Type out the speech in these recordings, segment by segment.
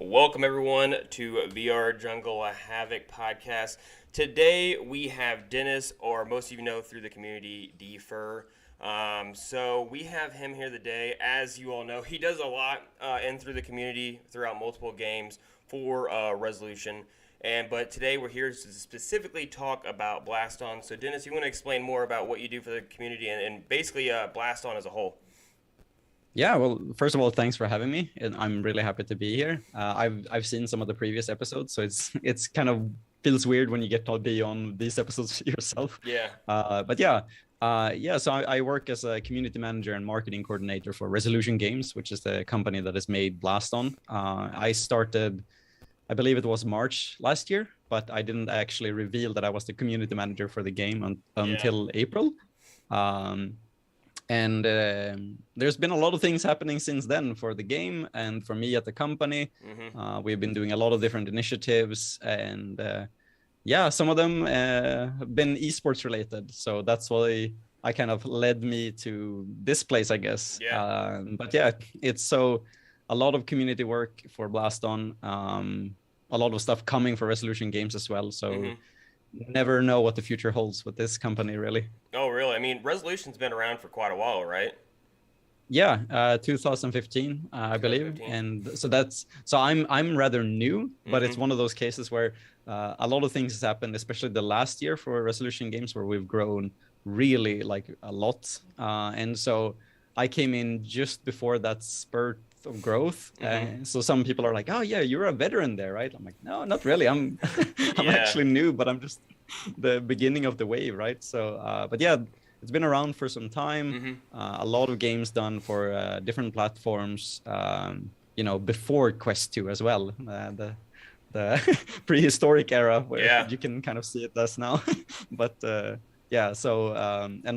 Welcome everyone to VR Jungle Havoc podcast. Today we have Dennis, or most of you know through the community, Defur. So we have him here today. As you all know, he does a lot in through the community throughout multiple games for Resolution. But today we're here to specifically talk about Blaston. So Dennis, you want to explain more about what you do for the community and basically Blaston as a whole? Yeah, well, first of all, thanks for having me, and I'm really happy to be here. I've seen some of the previous episodes, so it's kind of feels weird when you get to be on these episodes yourself. Yeah. So I work as a community manager and marketing coordinator for Resolution Games, which is the company that has made Blaston. I started, I believe it was March last year, but I didn't actually reveal that I was the community manager for the game until April. And there's been a lot of things happening since then for the game and for me at the company. Mm-hmm. We've been doing a lot of different initiatives, and some of them have been esports related. So that's why I kind of led me to this place, I guess. Yeah. It's a lot of community work for Blaston, a lot of stuff coming for Resolution Games as well. So. Mm-hmm. Never know what the future holds with this company, really. Oh, really? I mean, Resolution's been around for quite a while, right? Yeah, 2015, I believe, and so I'm rather new, but it's one of those cases where a lot of things has happened, especially the last year for Resolution Games, where we've grown really like a lot, and so I came in just before that spurt of growth. So some people are like, oh yeah, you're a veteran there, right? I'm like, no, not really. I'm actually new, but I'm just the beginning of the wave, right? So it's been around for some time. A lot of games done for different platforms, before Quest 2 as well, the prehistoric era where you can kind of see it as now. But and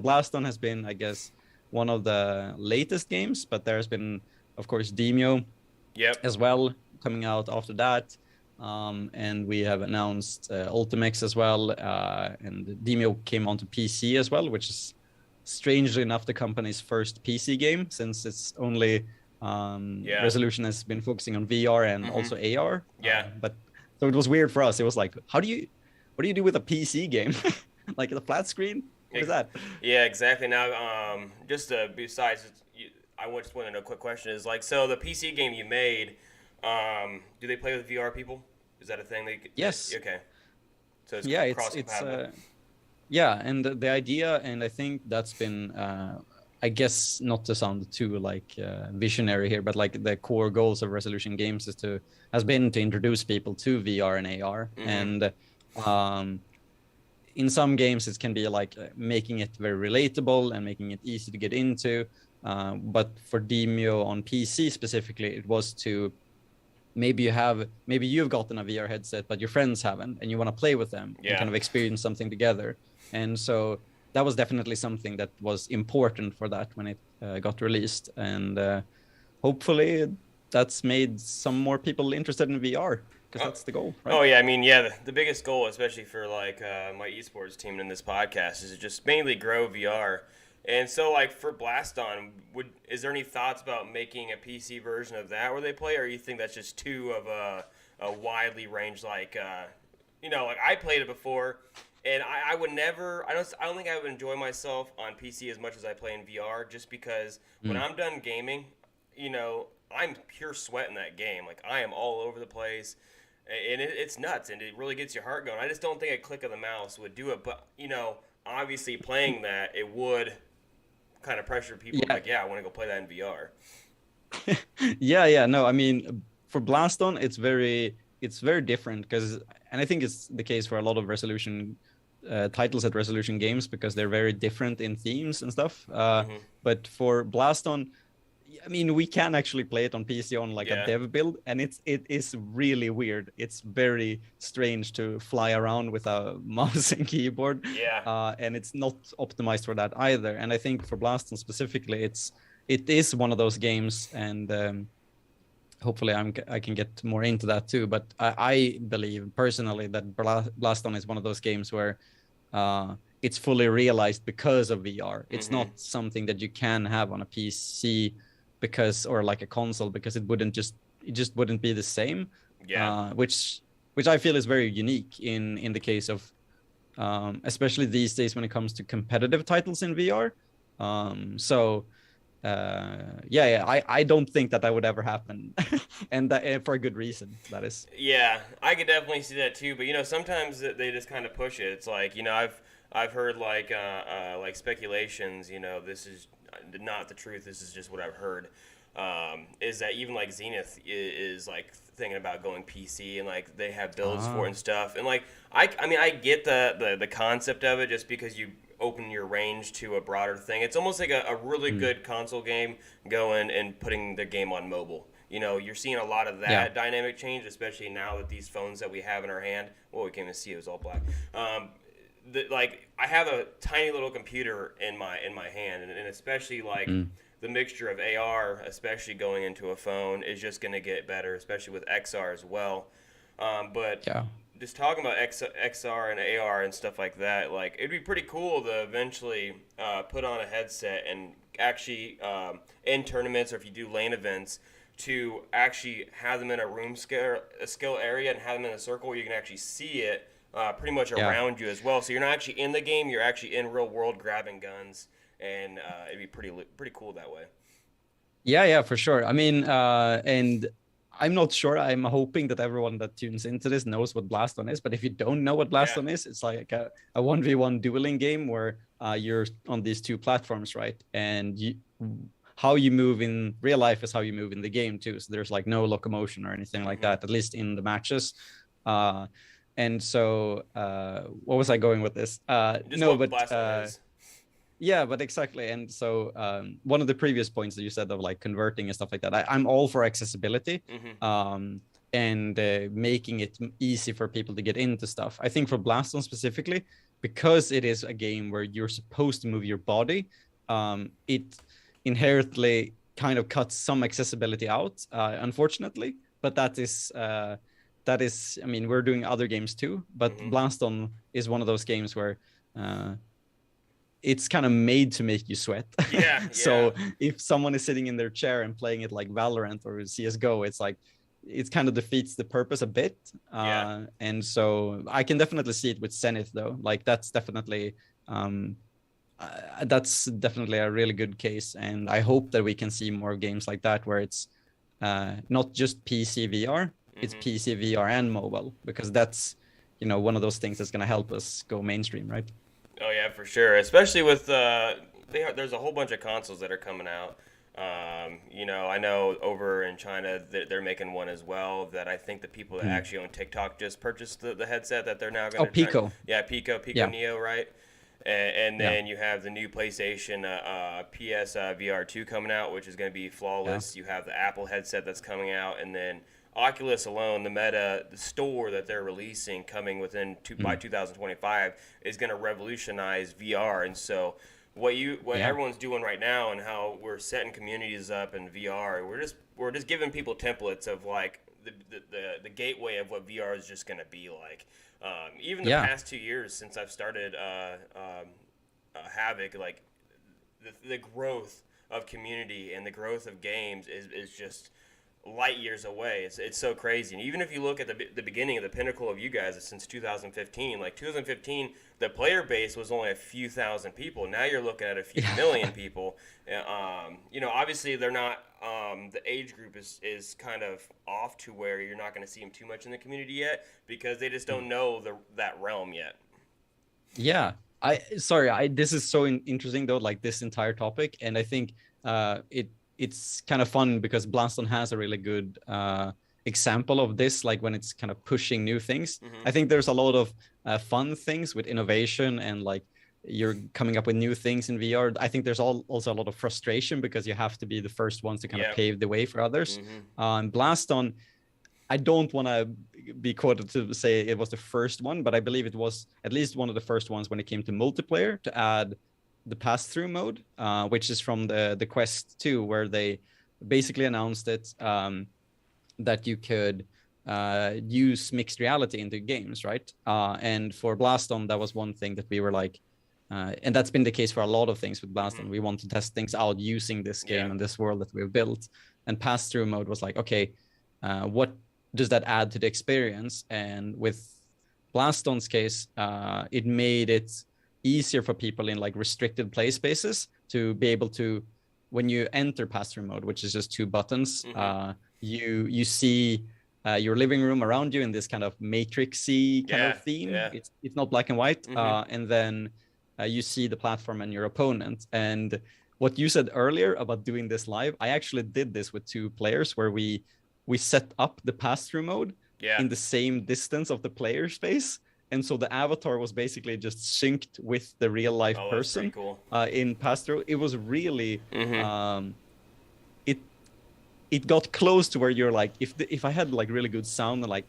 Blaston has been, I guess, one of the latest games, but there's been, of course, Demio as well coming out after that. And we have announced Ultimax as well. And Demio came onto PC as well, which is strangely enough the company's first PC game, since it's only Resolution has been focusing on VR and also AR. But so it was weird for us. It was like, what do you do with a PC game? Like the flat screen? What is that? Yeah, exactly. Now, besides, I just want to know a quick question. Is like, so the PC game you made, do they play with VR people? Is that a thing? Yes. Okay. So it's cross-compatible. And the idea, and I think that's been, I guess, not to sound too like visionary here, but like the core goals of Resolution Games has been to introduce people to VR and AR, and in some games it can be like making it very relatable and making it easy to get into. But for Demio on PC specifically, it was to maybe you've gotten a VR headset, but your friends haven't, and you want to play with them and kind of experience something together. And so that was definitely something that was important for that when it got released. And hopefully that's made some more people interested in VR, because that's the goal, right? Oh, yeah. I mean, the biggest goal, especially for like my esports team in this podcast, is to just mainly grow VR. And so, like, for Blaston, is there any thoughts about making a PC version of that where they play, or you think that's just too of a widely ranged, like, like I played it before, and I would never, I don't think I would enjoy myself on PC as much as I play in VR, just because when I'm done gaming, I'm pure sweat in that game. Like, I am all over the place, and it's nuts, and it really gets your heart going. I just don't think a click of the mouse would do it, but, obviously playing that, it would kind of pressure people I want to go play that in VR. No, I mean, for Blaston, it's very different, and I think it's the case for a lot of Resolution titles at Resolution Games, because they're very different in themes and stuff. But for Blaston, I mean, we can actually play it on PC on like a dev build, and it is really weird. It's very strange to fly around with a mouse and keyboard. And it's not optimized for that either. And I think for Blaston specifically, it is one of those games, and hopefully I can get more into that too. But I believe personally that Blaston is one of those games where it's fully realized because of VR. It's not something that you can have on a PC because, or like a console, because it just wouldn't be the same. Yeah. Which I feel is very unique in the case of especially these days when it comes to competitive titles in VR. So I don't think that would ever happen, and that, for a good reason, that is. Yeah, I could definitely see that too. But sometimes they just kind of push it. It's like I've heard like speculations. This is not the truth. This is just what I've heard. Is that even like Zenith is like thinking about going PC, and like they have builds for it and stuff. And like I mean I get the concept of it, just because you open your range to a broader thing. It's almost like a really good console game going and putting the game on mobile. You're seeing a lot of that dynamic change, especially now that these phones that we have in our hand. Well, we can't even see it was all black. Like I have a tiny little computer in my hand, and especially like the mixture of AR, especially going into a phone, is just going to get better, especially with XR as well. But just talking about XR and AR and stuff like that, like it'd be pretty cool to eventually put on a headset and actually in tournaments, or if you do lane events, to actually have them in a room scale area and have them in a circle where you can actually see it pretty much around you as well. So you're not actually in the game, you're actually in real world grabbing guns, and it'd be pretty cool that way. Yeah, for sure. I mean, and I'm not sure. I'm hoping that everyone that tunes into this knows what Blaston is. But if you don't know what Blaston is, it's like a 1v1 dueling game where you're on these two platforms, right? And how you move in real life is how you move in the game too. So there's like no locomotion or anything like that, at least in the matches. And so, what was I going with this? Yeah, but exactly. And so one of the previous points that you said of like converting and stuff like that, I'm all for accessibility and making it easy for people to get into stuff. I think for Blaston specifically, because it is a game where you're supposed to move your body, it inherently kind of cuts some accessibility out, unfortunately. But that is, I mean, we're doing other games too, but Blaston is one of those games where it's kind of made to make you sweat. So if someone is sitting in their chair and playing it like Valorant or CSGO, it's like, it kind of defeats the purpose a bit. And so I can definitely see it with Zenith though. Like that's definitely a really good case. And I hope that we can see more games like that where it's not just PC VR, it's PC VR and mobile, because that's, one of those things that's going to help us go mainstream, right? Oh yeah, for sure. Especially with there's a whole bunch of consoles that are coming out. I know over in China they're making one as well. That I think the people that actually own TikTok just purchased the headset that they're now going to. Oh, Pico. Pico Neo, right? And then you have the new PlayStation PS VR 2 coming out, which is going to be flawless. You have the Apple headset that's coming out, and then Oculus alone, the store that they're releasing coming by 2025 is going to revolutionize VR. And so what everyone's doing right now, and how we're setting communities up in VR, we're just giving people templates of like the gateway of what VR is just going to be like. Even the past 2 years since I've started Havoc, like the growth of community and the growth of games is just light years away. It's so crazy. And even if you look at the beginning of the pinnacle of you guys since 2015, like 2015, the player base was only a few thousand people. Now you're looking at a few million people. Obviously they're not. The age group is kind of off to where you're not going to see them too much in the community yet, because they just don't know that realm yet. Yeah, this is so interesting though, like this entire topic, and I think it's kind of fun because Blaston has a really good example of this, like when it's kind of pushing new things. I think there's a lot of fun things with innovation and like you're coming up with new things in VR. I think there's also a lot of frustration because you have to be the first ones to kind of pave the way for others. Blaston, I don't want to be quoted to say it was the first one, but I believe it was at least one of the first ones when it came to multiplayer to add the pass-through mode, which is from the Quest 2, where they basically announced it. that you could use mixed reality into games, right? And for Blaston, that was one thing that we were like, and that's been the case for a lot of things with Blaston. We want to test things out using this game and this world that we've built. And pass-through mode was like, okay, what does that add to the experience? And with Blaston's case, it made it easier for people in like restricted play spaces to be able to, when you enter pass-through mode, which is just 2 buttons, you see your living room around you in this kind of matrixy kind of theme. It's not black and white, and then you see the platform and your opponent. And what you said earlier about doing this live, I actually did this with 2 players where we set up the pass-through mode in the same distance of the player space. And so the avatar was basically just synced with the real life person in pass-through. It was really, it got close to where you're like, if I had like really good sound, and like,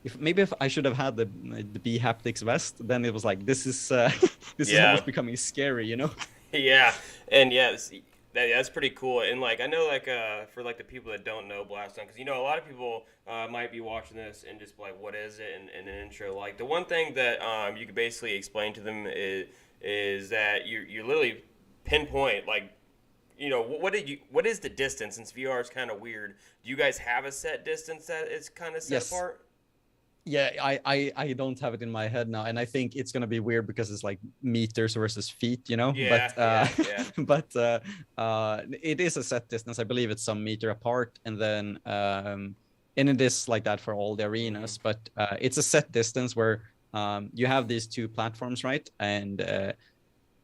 if I should have had the B haptics vest, then it was like, this is almost becoming scary, you know? Yeah, and yes, that's pretty cool. And like, I know like for like the people that don't know Blaston, because a lot of people might be watching this and just be like, what is it? And an intro. Like the one thing that you could basically explain to them is that you literally pinpoint like, what is the distance? Since VR is kind of weird, do you guys have a set distance that is kind of set apart? Yeah, I don't have it in my head now, and I think it's gonna be weird because it's like meters versus feet, but it is a set distance. I believe it's some meter apart, and then and it is like that for all the arenas, but it's a set distance where you have these 2 platforms, right? And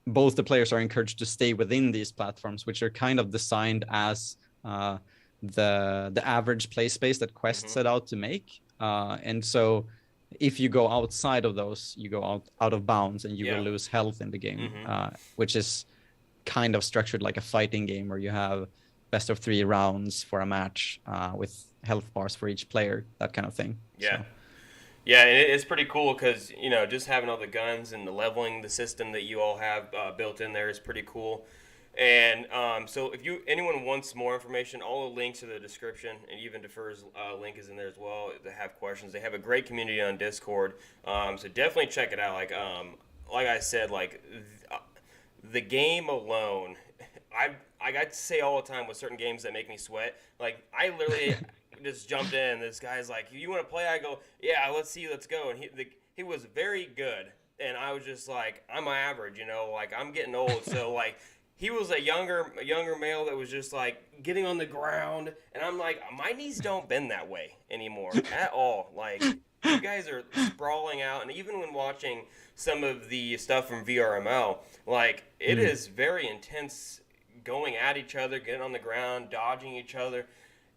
both the players are encouraged to stay within these platforms, which are kind of designed as the average play space that Quest set out to make. And so if you go outside of those, you go out of bounds, and you will lose health in the game, which is kind of structured like a fighting game where you have best of 3 rounds for a match with health bars for each player, that kind of thing. Yeah. Yeah, it's pretty cool because, just having all the guns and the leveling, the system that you all have built in there is pretty cool. And so if anyone wants more information, all the links are in the description, and even Defur's link is in there as well. They have questions. They have a great community on Discord, so definitely check it out. Like I said, like the game alone, I got to say all the time with certain games that make me sweat. Like I literally just jumped in. This guy's like, "You want to play?" I go, "Yeah, let's go." And he was very good, and I was just like, "I'm average, like I'm getting old." So like. He was a younger male that was just like getting on the ground, and I'm like, my knees don't bend that way anymore at all. Like you guys are sprawling out, and even when watching some of the stuff from VRML, like it is very intense, going at each other, getting on the ground, dodging each other,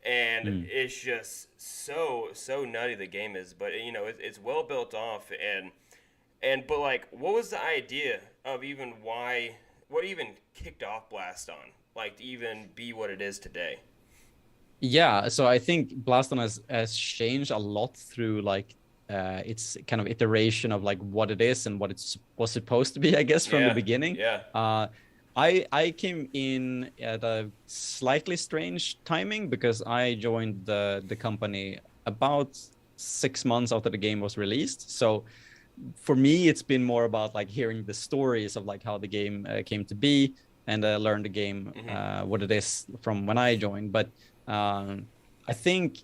and it's just so nutty the game is. But it's well built off, but like, what was the idea of what even kicked off Blaston, like to even be what it is today? Yeah, so I think Blaston has changed a lot through like its kind of iteration of like what it is and what it was supposed to be, I guess, from the beginning. Yeah. I came in at a slightly strange timing because I joined the company about 6 months after the game was released. So for me, it's been more about like hearing the stories of like how the game came to be, and learn the game what it is from when I joined. But I think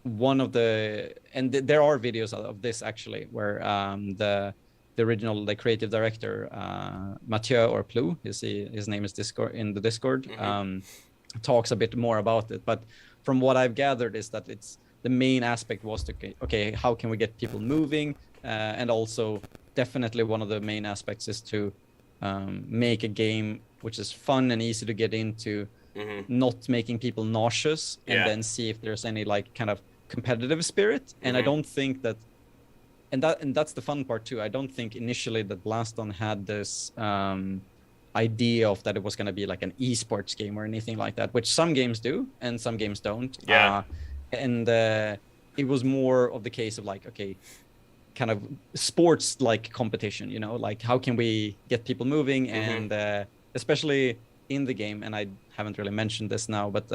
one of there are videos of this actually, where the creative director Mathieu or Plou, his name is in the Discord, talks a bit more about it. But from what I've gathered is that the main aspect was to how can we get people moving. And also, definitely one of the main aspects is to make a game which is fun and easy to get into, not making people nauseous, and then see if there's any like kind of competitive spirit. And I don't think that, and that's the fun part too. I don't think initially that Blaston had this idea of that it was going to be like an esports game or anything like that, which some games do and some games don't. And it was more of the case of like, okay, kind of sports like competition, like how can we get people moving, and especially in the game, and I haven't really mentioned this now, but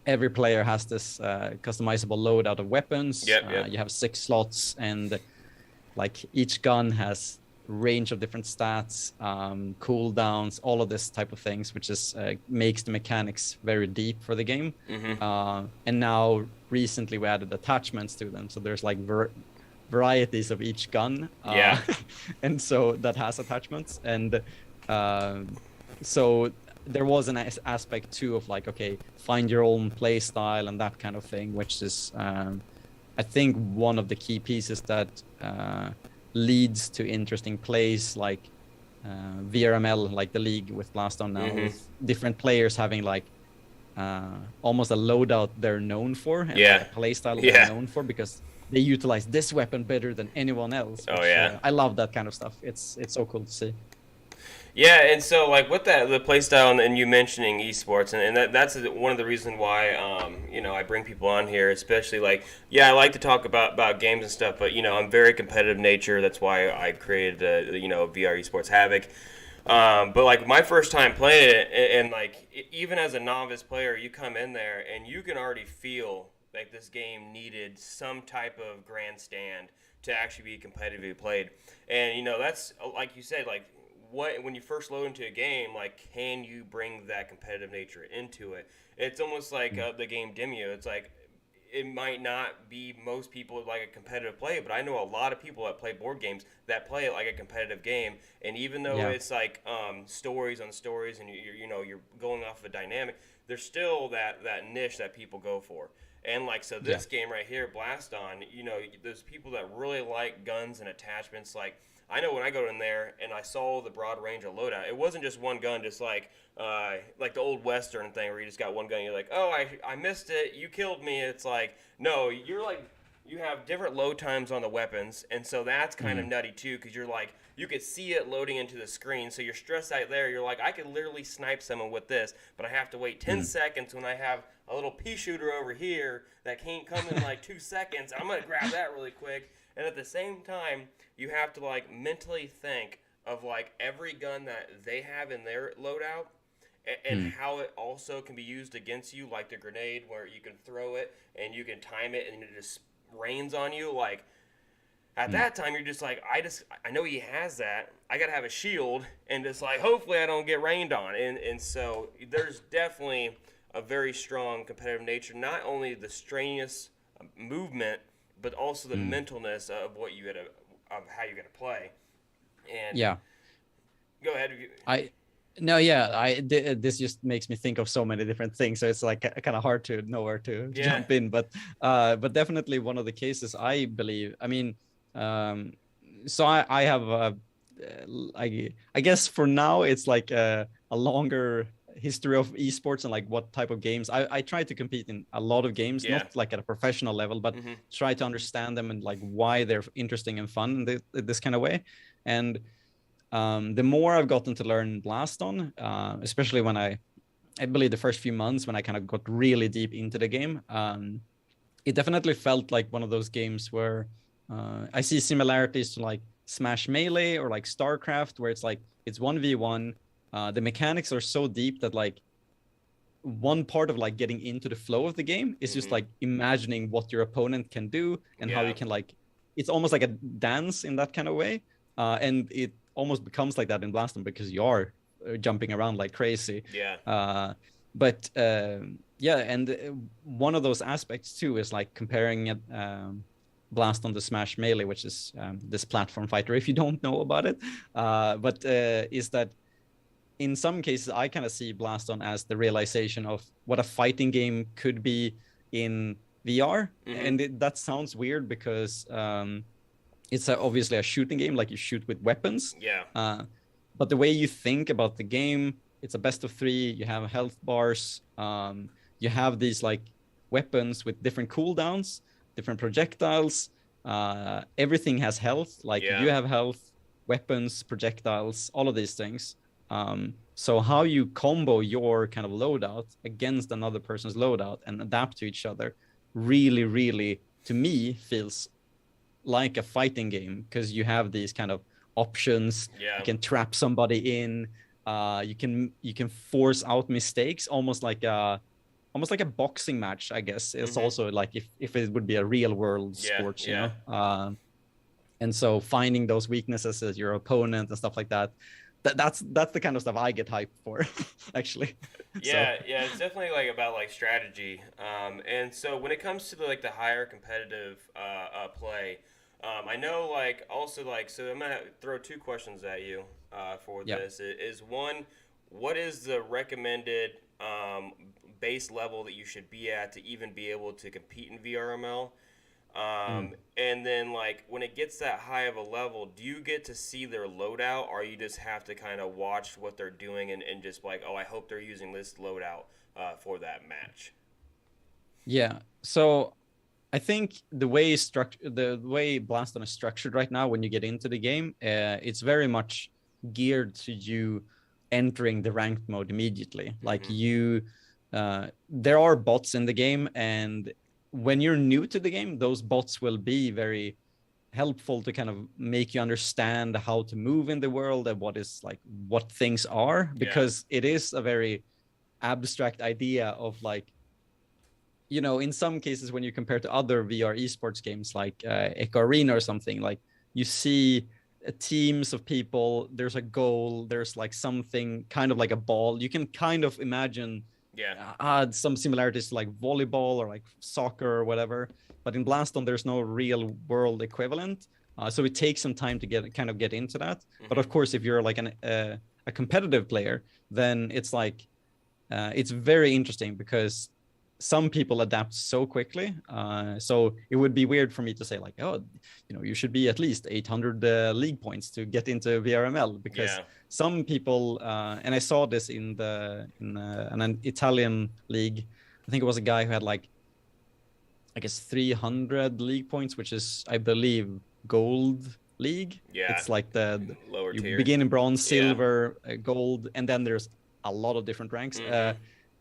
every player has this customizable loadout of weapons. Yep. You have 6 slots, and like each gun has range of different stats, cooldowns, all of this type of things, which is makes the mechanics very deep for the game. And now recently we added attachments to them, so there's like varieties of each gun. And so that has attachments, and so there was an aspect too of like, okay, find your own play style and that kind of thing, which is I think one of the key pieces that leads to interesting plays, like VRML, like the league with Blaston now, with different players having like almost a loadout they're known for, and like a play style they're known for, because they utilize this weapon better than anyone else. Which, I love that kind of stuff. It's so cool to see. Yeah, and so like with that, the play style, and you mentioning esports, and that's one of the reasons why I bring people on here, especially like I like to talk about games and stuff, but I'm very competitive nature. That's why I created VR Esports Havoc. But like my first time playing it, and like even as a novice player, you come in there and you can already feel like this game needed some type of grandstand to actually be competitively played, and that's like you said, like. When you first load into a game, like, can you bring that competitive nature into it? It's almost like the game Demio. It's like it might not be most people like a competitive play, but I know a lot of people that play board games that play it like a competitive game. And even though it's like stories on stories, and you're going off of a dynamic, there's still that niche that people go for. And like so, this game right here, Blaston, there's people that really like guns and attachments, like. I know when I go in there and I saw the broad range of loadout, it wasn't just one gun, just like the old Western thing where you just got one gun. You're like, oh, I missed it. You killed me. It's like, no, you're like, you have different load times on the weapons. And so that's kind of nutty too, because you're like, you could see it loading into the screen. So you're stressed out there. You're like, I could literally snipe someone with this, but I have to wait 10 seconds when I have a little pea shooter over here that can't come in like 2 seconds. I'm going to grab that really quick. And at the same time, you have to like mentally think of like every gun that they have in their loadout and how it also can be used against you, like the grenade where you can throw it and you can time it and it just rains on you. Like at that time, you're just like, I know he has that. I got to have a shield and just like, hopefully I don't get rained on. And so there's definitely a very strong competitive nature, not only the strenuous movement, but also the mentalness of what you gotta, of how you're gonna play. And go ahead. This just makes me think of so many different things, so it's like kind of hard to know where to jump in. But definitely one of the cases I believe. I mean, so I have I guess for now it's like a longer history of esports and like what type of games I try to compete in a lot of games, not like at a professional level, but try to understand them and like why they're interesting and fun in this kind of way. And the more I've gotten to learn Blaston, especially when I believe the first few months when I kind of got really deep into the game, it definitely felt like one of those games where I see similarities to like Smash Melee or like StarCraft, where it's like it's 1v1. The mechanics are so deep that like one part of like getting into the flow of the game is just like imagining what your opponent can do and how you can like, it's almost like a dance in that kind of way. And it almost becomes like that in Blaston because you are jumping around like crazy. And one of those aspects too is like comparing it, Blaston to Smash Melee, which is this platform fighter, if you don't know about it. Is that in some cases, I kind of see Blaston as the realization of what a fighting game could be in VR. And that sounds weird because it's obviously a shooting game, like you shoot with weapons. But the way you think about the game, it's a best of 3. You have health bars. You have these like weapons with different cooldowns, different projectiles. Everything has health. Like you have health, weapons, projectiles, all of these things. So how you combo your kind of loadout against another person's loadout and adapt to each other really, really, to me, feels like a fighting game, because you have these kind of options. You can trap somebody in. You can force out mistakes, almost like almost like a boxing match, I guess. It's also like if it would be a real world sport, you know. And so finding those weaknesses as your opponent and stuff like that, that's the kind of stuff I get hyped for, actually. Yeah, yeah, it's definitely like about like strategy. And so when it comes to the higher competitive play, I know like also like so I'm gonna throw two questions at you for this. Is one, what is the recommended base level that you should be at to even be able to compete in VRML? And then like when it gets that high of a level, do you get to see their loadout, or you just have to kind of watch what they're doing and just like, oh, I hope they're using this loadout for that match? Yeah. So I think the way Blaston is structured right now, when you get into the game, it's very much geared to you entering the ranked mode immediately. Like there are bots in the game, and when you're new to the game, those bots will be very helpful to kind of make you understand how to move in the world and what things are, because it is a very abstract idea of like, you know, in some cases when you compare to other VR esports games like Echo Arena or something, like you see teams of people, there's a goal, there's like something kind of like a ball. You can kind of imagine some similarities to like volleyball or like soccer or whatever. But in Blaston, there's no real world equivalent. So it takes some time to get into that. But of course, if you're like a competitive player, then it's like, it's very interesting because some people adapt so quickly. So it would be weird for me to say like, oh, you know, you should be at least 800 league points to get into VRML, because some people, and I saw this in an Italian league. I think it was a guy who had like, I guess 300 league points, which is, I believe, gold league. It's like the lower you tier. begin in bronze, silver, gold, and then there's a lot of different ranks.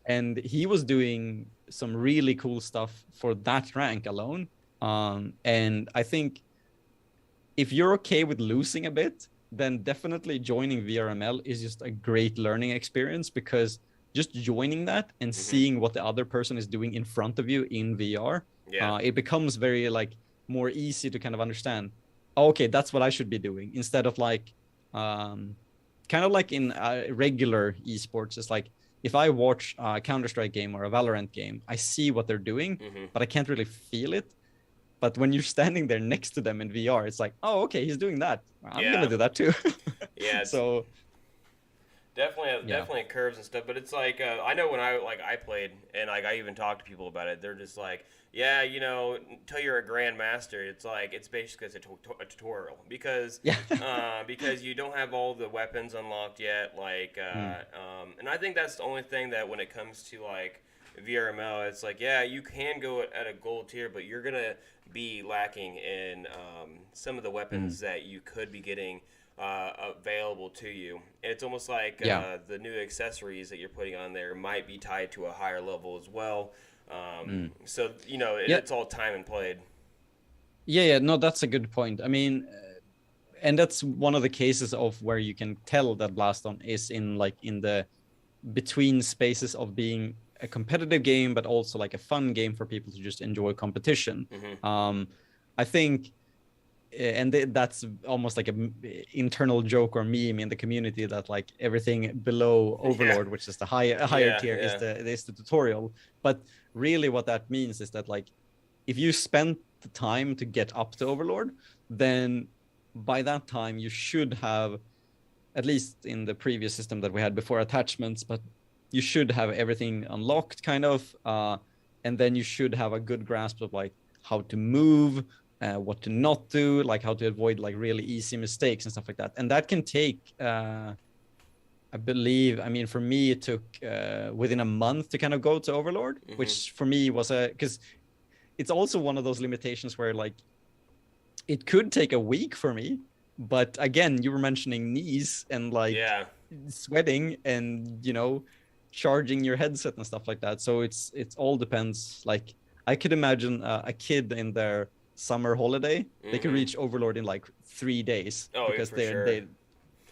And he was doing some really cool stuff for that rank alone. And I think if you're okay with losing a bit, then definitely joining VRML is just a great learning experience, because just joining that and seeing what the other person is doing in front of you in VR, it becomes very like more easy to kind of understand, oh, okay, that's what I should be doing, instead of like, kind of like in regular esports, it's like, if I watch a Counter-Strike game or a Valorant game, I see what they're doing, but I can't really feel it. But when you're standing there next to them in VR, it's like, oh, okay, he's doing that. I'm gonna do that too. So definitely curves and stuff. But it's like, I know when I played and like I even talked to people about it, they're just like, yeah, you know, until you're a grandmaster, it's like it's basically a tutorial, because because you don't have all the weapons unlocked yet. Like, and I think that's the only thing that when it comes to like VRML, it's like, yeah, you can go at a gold tier, but you're gonna be lacking in some of the weapons that you could be getting available to you. And it's almost like the new accessories that you're putting on there might be tied to a higher level as well. So, you know, it's all time and played. No, that's a good point. I mean, and that's one of the cases of where you can tell that Blaston is in the between spaces of being a competitive game, but also like a fun game for people to just enjoy competition. I think, and that's almost like an internal joke or meme in the community, that like everything below Overlord, which is the higher tier, is the tutorial. But really what that means is that like, if you spend the time to get up to Overlord, then by that time you should have, at least in the previous system that we had before attachments, but you should have everything unlocked kind of, and then you should have a good grasp of like how to move, what to not do, like how to avoid like really easy mistakes and stuff like that. And that can take, I believe, I mean, for me, it took within a month to kind of go to Overlord, which for me was because it's also one of those limitations where like it could take a week for me. But again, you were mentioning knees and like sweating and, you know, charging your headset and stuff like that. So it's all depends. Like I could imagine a kid in their summer holiday, they could reach Overlord in like 3 days, because they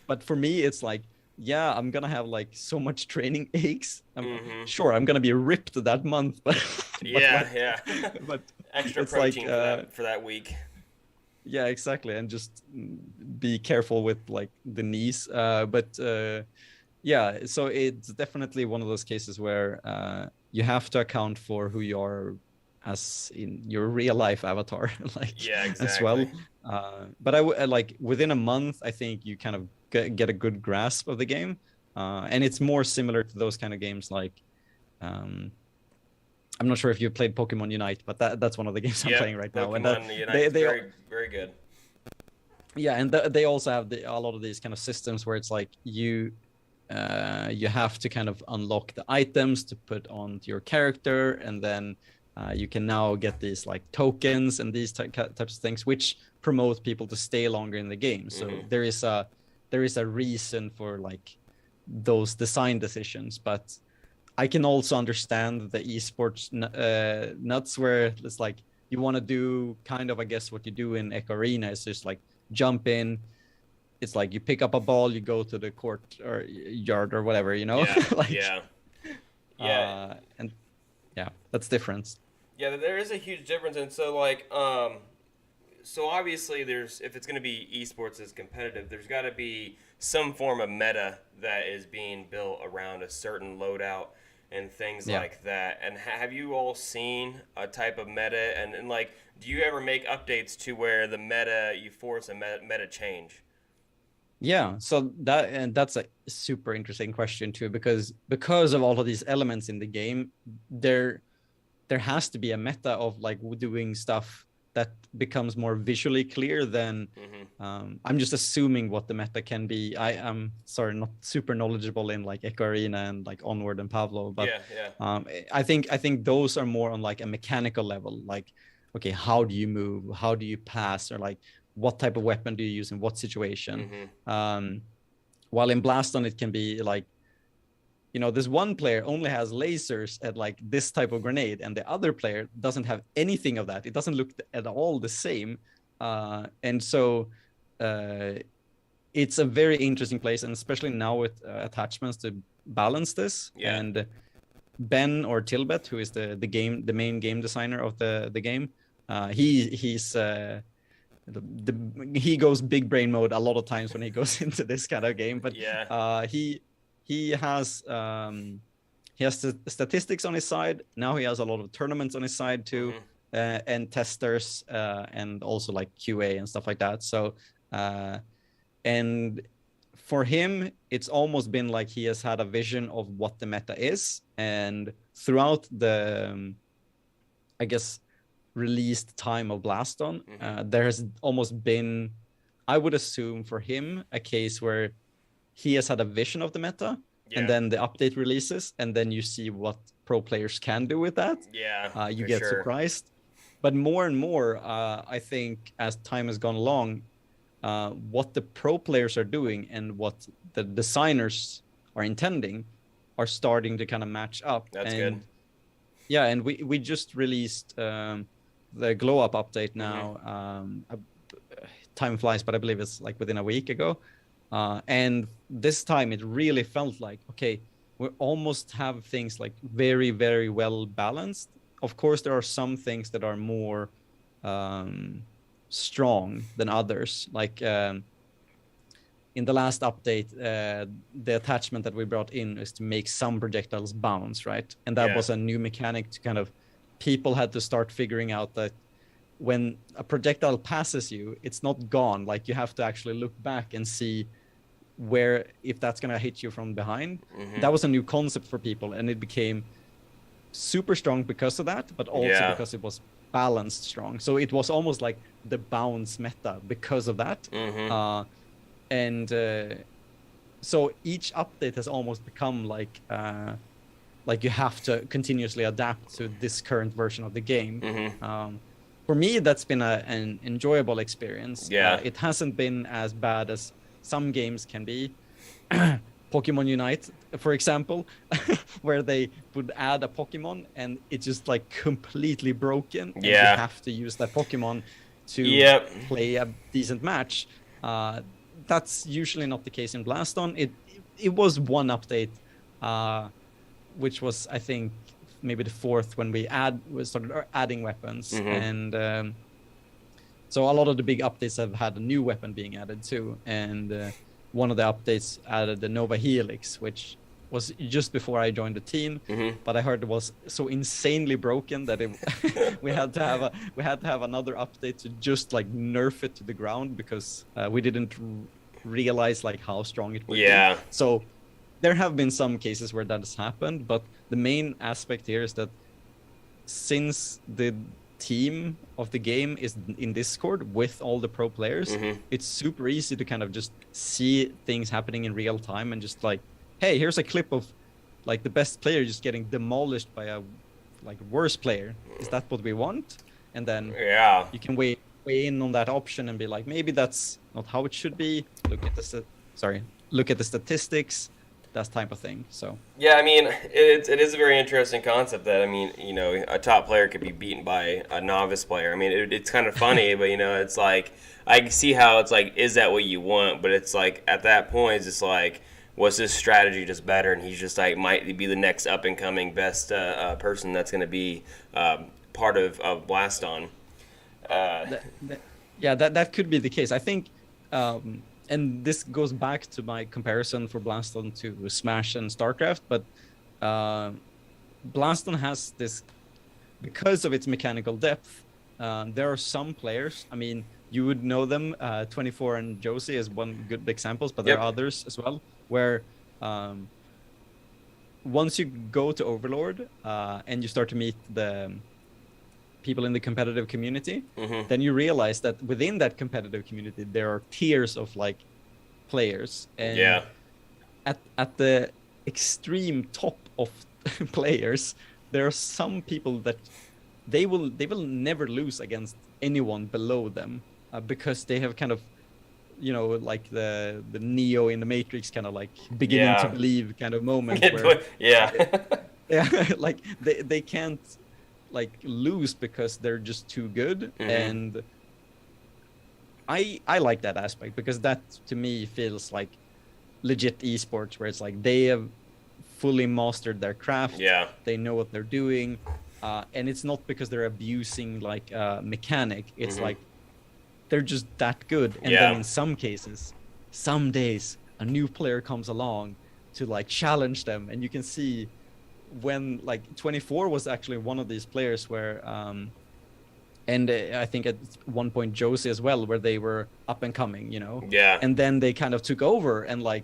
but for me, it's like yeah, I'm gonna have like so much training aches. Mm-hmm. Sure, I'm gonna be ripped that month, but Yeah, like, yeah. but Extra it's like protein for that week. yeah, exactly, and just be careful with like the knees. But yeah, so it's definitely one of those cases where you have to account for who you are as in your real life avatar, like Yeah, as well. exactly. But like within a month, I think you kind of get a good grasp of the game, and it's more similar to those kind of games like. I'm not sure if you've played Pokemon Unite, but that's one of the games I'm Yep, playing right now. And Pokemon Unite they is they very, very good. yeah, and they also have a lot of these kind of systems where it's like you have to kind of unlock the items to put onto your character, and then you can now get these like tokens and these types of things, which promote people to stay longer in the game. So there is a reason for like those design decisions, but I can also understand the esports nuts where it's like you want to do kind of, I guess, what you do in Echo Arena is just like jump in. It's like you pick up a ball, you go to the court or yard or whatever, Yeah, like, yeah, yeah. and yeah, that's different. Yeah, there is a huge difference, and so like, so obviously there's if it's going to be esports as competitive, there's got to be some form of meta that is being built around a certain loadout and things Yeah. like that. And have you all seen a type of meta? And like, do you ever make updates to where the meta you force a meta change? Yeah, so that's a super interesting question too, because of all of these elements in the game, there has to be a meta of like doing stuff that becomes more visually clear than I'm just assuming what the meta can be. I am sorry, not super knowledgeable in like Echo Arena and like Onward and Pavlo, but Yeah. I think those are more on like a mechanical level, like okay, how do you move, how do you pass, or like what type of weapon do you use in what situation. While in Blaston it can be like, this one player only has lasers at like this type of grenade, and the other player doesn't have anything of that. It doesn't look at all the same. And so it's a very interesting place, and especially now with attachments to balance this. Yeah. And Ben or Tilbet, who is the main game designer of the game, he's he goes big brain mode a lot of times when he goes into this kind of game. But Yeah. He has the statistics on his side. Now he has a lot of tournaments on his side too, and testers, and also like QA and stuff like that. So, and for him, it's almost been like he has had a vision of what the meta is, and throughout the, I guess, released time of Blaston, there has almost been, I would assume for him, a case where he has had a vision of the meta, and then the update releases, and then you see what pro players can do with that. Yeah, you get surprised. But more and more, I think as time has gone along, what the pro players are doing and what the designers are intending are starting to kind of match up. That's good. Yeah, and we just released the Glow Up update now. Time flies, but I believe it's like within a week ago. And this time it really felt like, okay, we almost have things like very, very well balanced. Of course, there are some things that are more strong than others. Like in the last update, the attachment that we brought in is to make some projectiles bounce, right? And that was a new mechanic to kind of, people had to start figuring out that when a projectile passes you, it's not gone. Like you have to actually look back and see where, if that's going to hit you from behind. That was a new concept for people, and it became super strong because of that, but also because it was balanced strong. So it was almost like the bounce meta because of that. So each update has almost become like you have to continuously adapt to this current version of the game. For me, that's been an enjoyable experience. It hasn't been as bad as some games can be. Pokemon Unite, for example, where they would add a Pokemon and it's just like completely broken. And you have to use that Pokemon to play a decent match. That's usually not the case in Blaston. it was one update, which was, I think, maybe the fourth, when we started adding weapons. And so a lot of the big updates have had a new weapon being added too. And one of the updates added the Nova Helix, which was just before I joined the team, but I heard it was so insanely broken that we had to have another update to just like nerf it to the ground, because we didn't realize like how strong it would be. So there have been some cases where that has happened, but the main aspect here is that since the team of the game is in Discord with all the pro players, it's super easy to kind of just see things happening in real time and just like, hey, here's a clip of like the best player just getting demolished by a like worse player. Is that what we want? And then you can weigh in on that option and be like, maybe that's not how it should be. Look at the statistics, that type of thing. So yeah, I mean, it is a very interesting concept that, I mean, you know, a top player could be beaten by a novice player. I mean, it's kind of funny, but you know, it's like I see how it's like, is that what you want? But it's like at that point, it's just like, was this strategy just better? And he's just like might be the next up and coming best person that's going to be part of Blaston. That could be the case. I think, and this goes back to my comparison for Blaston to Smash and StarCraft, but Blaston has this, because of its mechanical depth, there are some players, I mean, you would know them, 24 and Josie is one good examples, but there are others as well, where once you go to Overlord and you start to meet the people in the competitive community, then you realize that within that competitive community there are tiers of like players, and at the extreme top of players there are some people that they will never lose against anyone below them, because they have kind of, you know, like the Neo in the Matrix kind of like beginning to believe kind of moment where like they can't like lose because they're just too good. And I like that aspect, because that to me feels like legit esports, where it's like they have fully mastered their craft, they know what they're doing, and it's not because they're abusing like mechanic, it's like they're just that good. And then in some cases, some days a new player comes along to like challenge them, and you can see when like 24 was actually one of these players where and I think at one point Josie as well, where they were up and coming, you know, and then they kind of took over, and like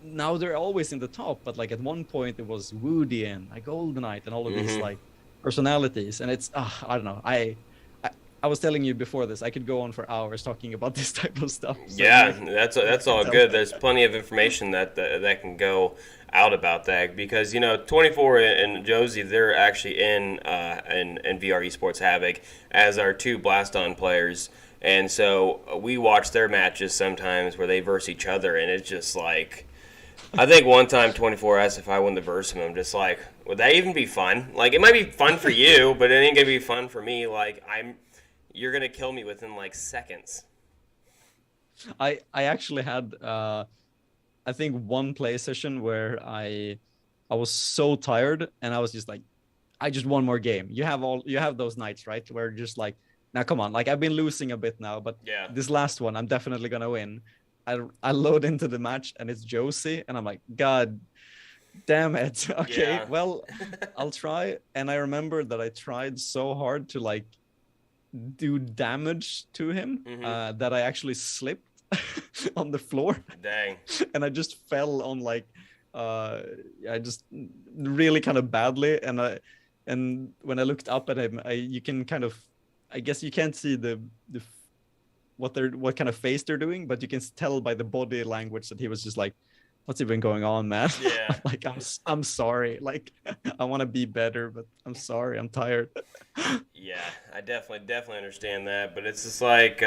now they're always in the top, but like at one point it was Woody and like Goldenite and all of these like personalities, and it's I don't know, I was telling you before this, I could go on for hours talking about this type of stuff. So that's all good. There's plenty of information that can go out about that, because you know 24 and Josie, they're actually in VR Esports Havoc as our two Blaston players, and so we watch their matches sometimes where they verse each other, and it's just like, I think one time 24 asked if I won the verse him. I'm just like, would that even be fun? Like, it might be fun for you, but it ain't gonna be fun for me. Like, you're gonna kill me within like seconds. I actually had I think one play session where I was so tired, and I was just like, I just one more game. You have those nights, right, where you're just like, now come on, like I've been losing a bit now, but this last one I'm definitely gonna win. I load into the match and it's Josie, and I'm like, God damn it. Okay, well, I'll try. And I remember that I tried so hard to like do damage to him that I actually slipped on the floor. Dang. And I just fell on like I just really kind of badly, and when I looked up at him, you can kind of, I guess you can't see the what kind of face they're doing, but you can tell by the body language that he was just like, what's even going on, man? Like, I'm sorry. Like, I want to be better, but I'm sorry. I'm tired. I definitely understand that. But it's just like,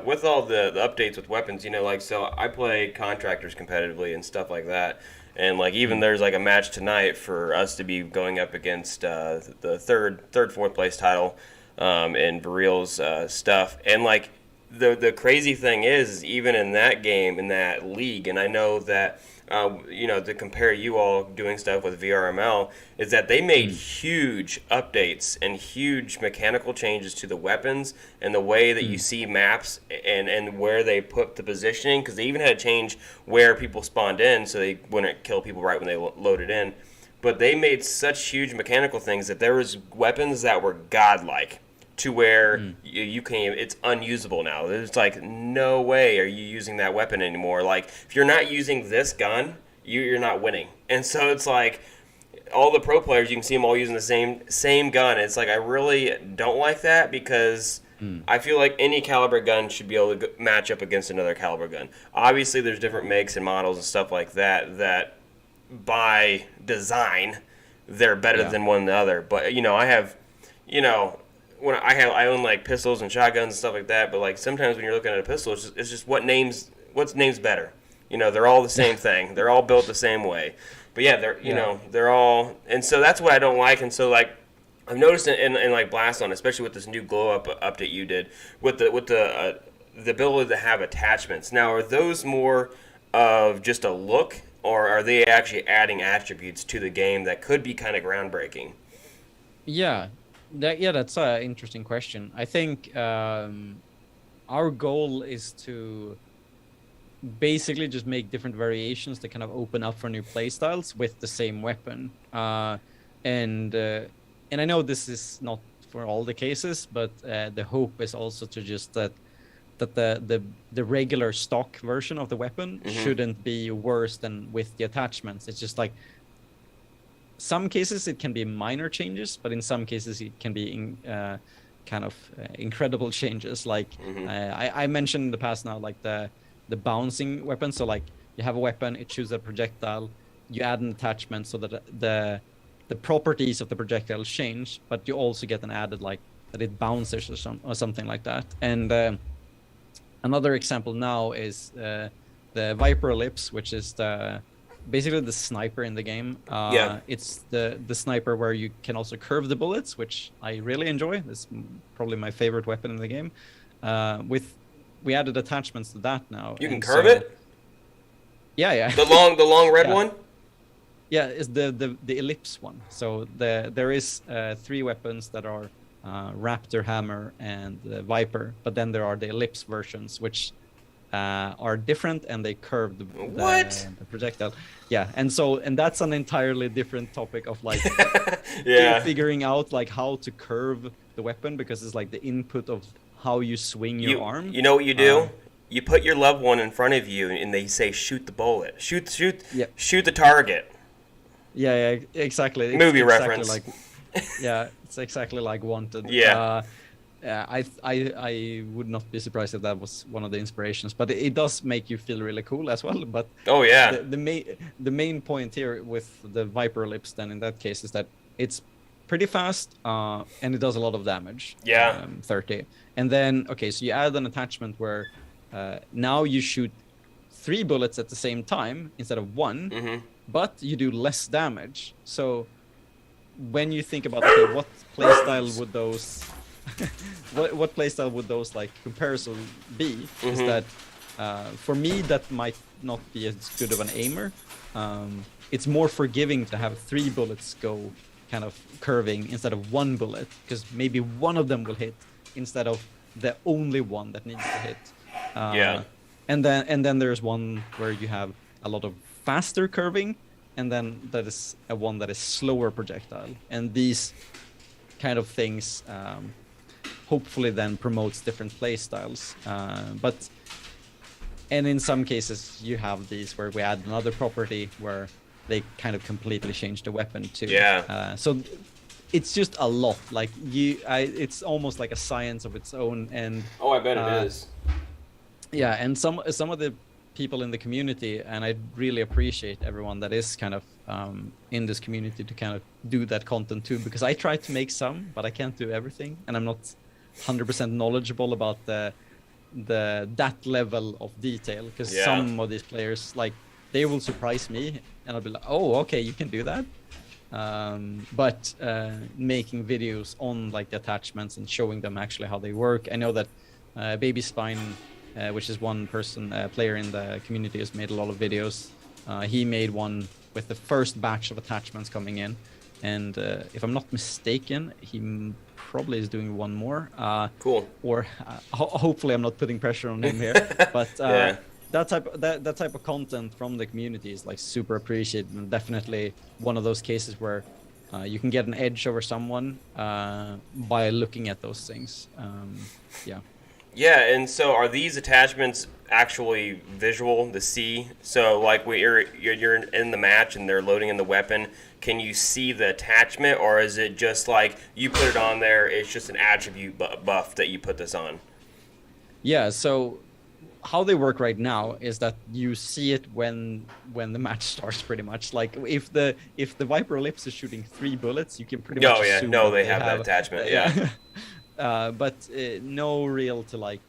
with all the updates with weapons, you know, like, so I play contractors competitively and stuff like that. And, like, even there's, like, a match tonight for us to be going up against the fourth place title in Vireel's stuff. And, like, the crazy thing is even in that game, in that league, and I know that to compare you all doing stuff with VRML, is that they made huge updates and huge mechanical changes to the weapons and the way that you see maps and where they put the positioning, because they even had to change where people spawned in so they wouldn't kill people right when they loaded in. But they made such huge mechanical things that there was weapons that were godlike, to where you can't. It's unusable now. There's like no way are you using that weapon anymore. Like if you're not using this gun, you're not winning. And so it's like all the pro players, you can see them all using the same gun. It's like I really don't like that, because I feel like any caliber gun should be able to match up against another caliber gun. Obviously, there's different makes and models and stuff like that by design they're better than one another. But I have when I own like pistols and shotguns and stuff like that, but like sometimes when you're looking at a pistol, it's just what's name's better. They're all the same thing. They're all built the same way. But yeah, they're all, and so that's what I don't like. And so like I've noticed in like Blaston, especially with this new glow up update you did with the ability to have attachments. Now, are those more of just a look, or are they actually adding attributes to the game that could be kind of groundbreaking? Yeah. That's an interesting question. I think our goal is to basically just make different variations that kind of open up for new playstyles with the same weapon. And I know this is not for all the cases, but the hope is also to just that the regular stock version of the weapon shouldn't be worse than with the attachments. It's just like some cases it can be minor changes, but in some cases it can be incredible changes. Like I mentioned in the past now, like the bouncing weapon. So like you have a weapon, it shoots a projectile, you add an attachment so that the properties of the projectile change, but you also get an added like that it bounces or something like that. And another example now is the Viper Ellipse, which is basically the sniper in the game. It's the sniper where you can also curve the bullets, which I really enjoy. It's probably my favorite weapon in the game. We added attachments to that now. You can curve it? Yeah. The long red one? Yeah, it's the ellipse one. So there is 3 weapons that are Raptor, Hammer, and Viper, but then there are the ellipse versions, which are different, and they curve the projectile. Yeah, and that's an entirely different topic of like figuring out like how to curve the weapon, because it's like the input of how you swing your arm. You know what you do? You put your loved one in front of you, and they say, "Shoot the bullet. Shoot the target." Yeah, exactly. Movie exactly reference. Like, it's exactly like Wanted. Yeah. I would not be surprised if that was one of the inspirations, but it does make you feel really cool as well. But the main point here with the Viper Ellipse then in that case is that it's pretty fast and it does a lot of damage. 30. And then so you add an attachment where now you shoot 3 bullets at the same time instead of 1, but you do less damage. So when you think about what playstyle would those what playstyle would those like comparisons be, is that for me that might not be as good of an aimer. It's more forgiving to have 3 bullets go kind of curving instead of 1 bullet, because maybe one of them will hit instead of the only one that needs to hit. And then there's one where you have a lot of faster curving, and then that is a one that is slower projectile. And these kind of things hopefully then promotes different play styles. And in some cases you have these where we add another property where they kind of completely change the weapon too. So it's just a lot. Like it's almost like a science of its own. And I bet it is. Yeah, and some of the people in the community, and I really appreciate everyone that is kind of in this community to kind of do that content too, because I try to make some, but I can't do everything, and I'm not 100% knowledgeable about that level of detail, because some of these players, like, they will surprise me and I'll be like, oh, okay, you can do that. But making videos on like the attachments and showing them actually how they work. I know that Baby Spine, which is one person player in the community, has made a lot of videos He made one with the first batch of attachments coming in, and if I'm not mistaken, he probably is doing one more. Cool. Or hopefully I'm not putting pressure on him here, but Yeah. that type of content from the community is like super appreciated, and definitely one of those cases where you can get an edge over someone by looking at those things. Yeah. Yeah, and so are these attachments actually visual to see? So like when you're in the match and they're loading in the weapon, can you see the attachment, or is it just like you put it on there, it's just an attribute buff that you put this on? Yeah, so how they work right now is that you see it when the match starts, pretty much. Like if the Viper Ellipse is shooting 3 bullets, you can pretty much assume they have that attachment. Yeah. But no real to like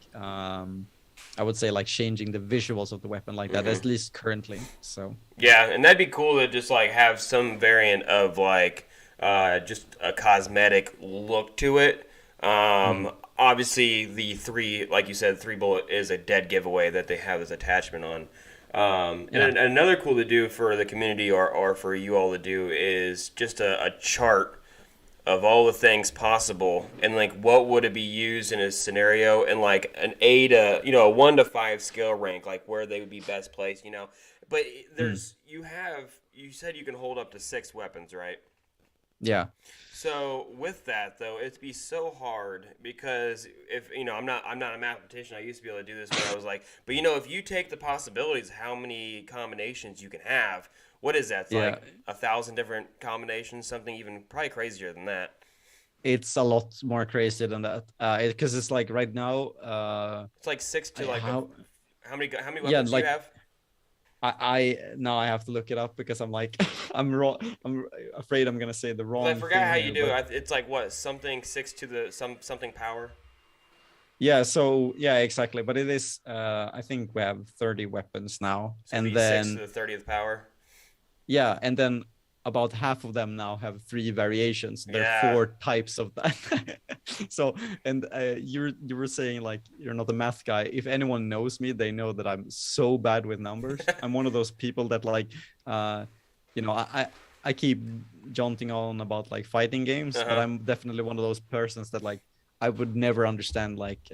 I would say like changing the visuals of the weapon like that, at least currently. So yeah, and that'd be cool to just like have some variant of like just a cosmetic look to it. Obviously, the 3, like you said, 3 bullet is a dead giveaway that they have this attachment on. And another cool to do for the community or for you all to do is just a chart of all the things possible, and like what would it be used in a scenario, and like an a 1 to 5 skill rank, like where they would be best placed, But there's you said you can hold up to 6 weapons, right? Yeah. So with that though, it'd be so hard because if I'm not a mathematician. I used to be able to do this, but I was like, but if you take the possibilities, how many combinations you can have. What is that? It's like 1,000 different combinations, something even probably crazier than that. It's a lot more crazy than that, because it's like right now. It's like 6 to like how many weapons do you have? I now I have to look it up because I'm like I'm wrong. I'm afraid I'm gonna say the wrong. Well, I forgot how you do it. It's like what, something 6 to the something power. Yeah. So yeah, exactly. But it is. I think we have 30 weapons now, So and then 6 to the 30th power. Yeah, and then about half of them now have 3 variations. There are 4 types of that. So, and you were saying like you're not a math guy. If anyone knows me, they know that I'm so bad with numbers. I'm one of those people that like, I keep jaunting on about like fighting games, but I'm definitely one of those persons that like I would never understand like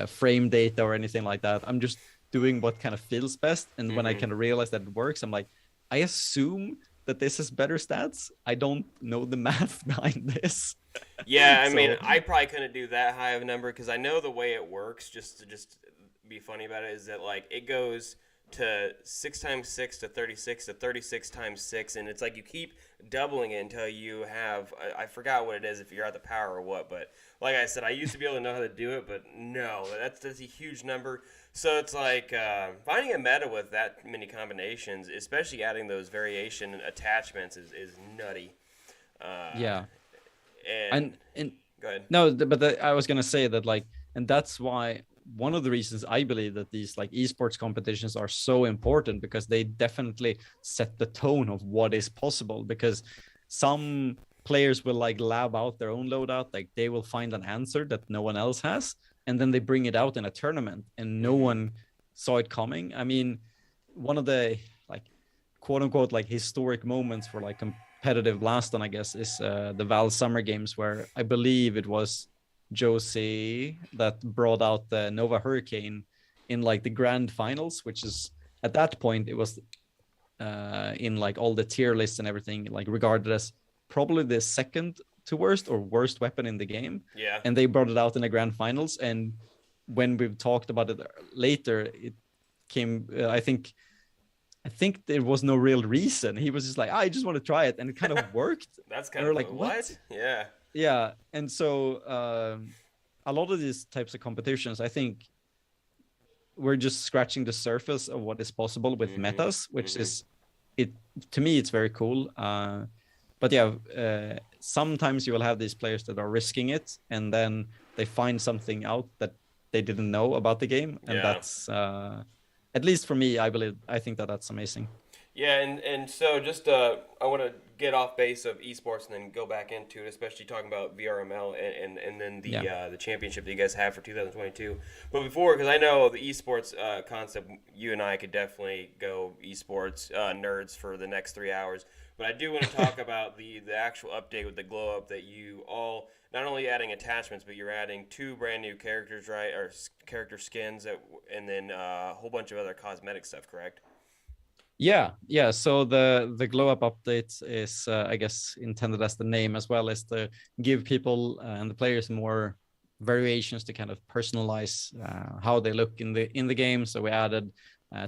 frame data or anything like that. I'm just doing what kind of feels best, and when I kind of realize that it works, I'm like, I assume that this is better stats. I don't know the math behind this. Yeah, I mean, I probably couldn't do that high of a number because I know the way it works. Just to be funny about it is that like it goes to 6 times 6 to 36 to 36 times 6, and it's like you keep doubling it until you have I forgot what it is, if you're at the power or what, but like I said, I used to be able to know how to do it, but no, that's a huge number. So it's like finding a meta with that many combinations, especially adding those variation attachments, is nutty. Yeah. And go ahead. No, but I was gonna say that like, and that's why one of the reasons I believe that these like esports competitions are so important, because they definitely set the tone of what is possible. Because some players will like lab out their own loadout, like they will find an answer that no one else has, and then they bring it out in a tournament and no one saw it coming. I mean, one of the like quote unquote like historic moments for like competitive Blaston, I guess, is the Val Summer Games, where I believe it was Josie that brought out the Nova Hurricane in like the grand finals, which is at that point it was in like all the tier lists and everything like regarded as probably the second to worst or worst weapon in the game. Yeah. And they brought it out in the grand finals, and when we've talked about it later, it came I think there was no real reason. He was just like, I just want to try it, and it kind of worked. That's kind of like, what? Yeah. And so a lot of these types of competitions, I think we're just scratching the surface of what is possible with metas, which is it to me, it's very cool. But yeah, sometimes you will have these players that are risking it, and then they find something out that they didn't know about the game, and that's at least for me, I think that that's amazing. Yeah, and so just I want to get off base of esports and then go back into it, especially talking about VRML and then Yeah. the championship that you guys have for 2022. But before, because I know the esports concept, you and I could definitely go esports nerds for the next 3 hours. But I do want to talk about the actual update with the glow up that you all not only adding attachments, but you're adding 2 brand new characters, right, or character skins, and then a whole bunch of other cosmetic stuff, correct? Yeah. So the glow up update is, I guess, intended as the name as well as to give people and the players more variations to kind of personalize how they look in the game. So we added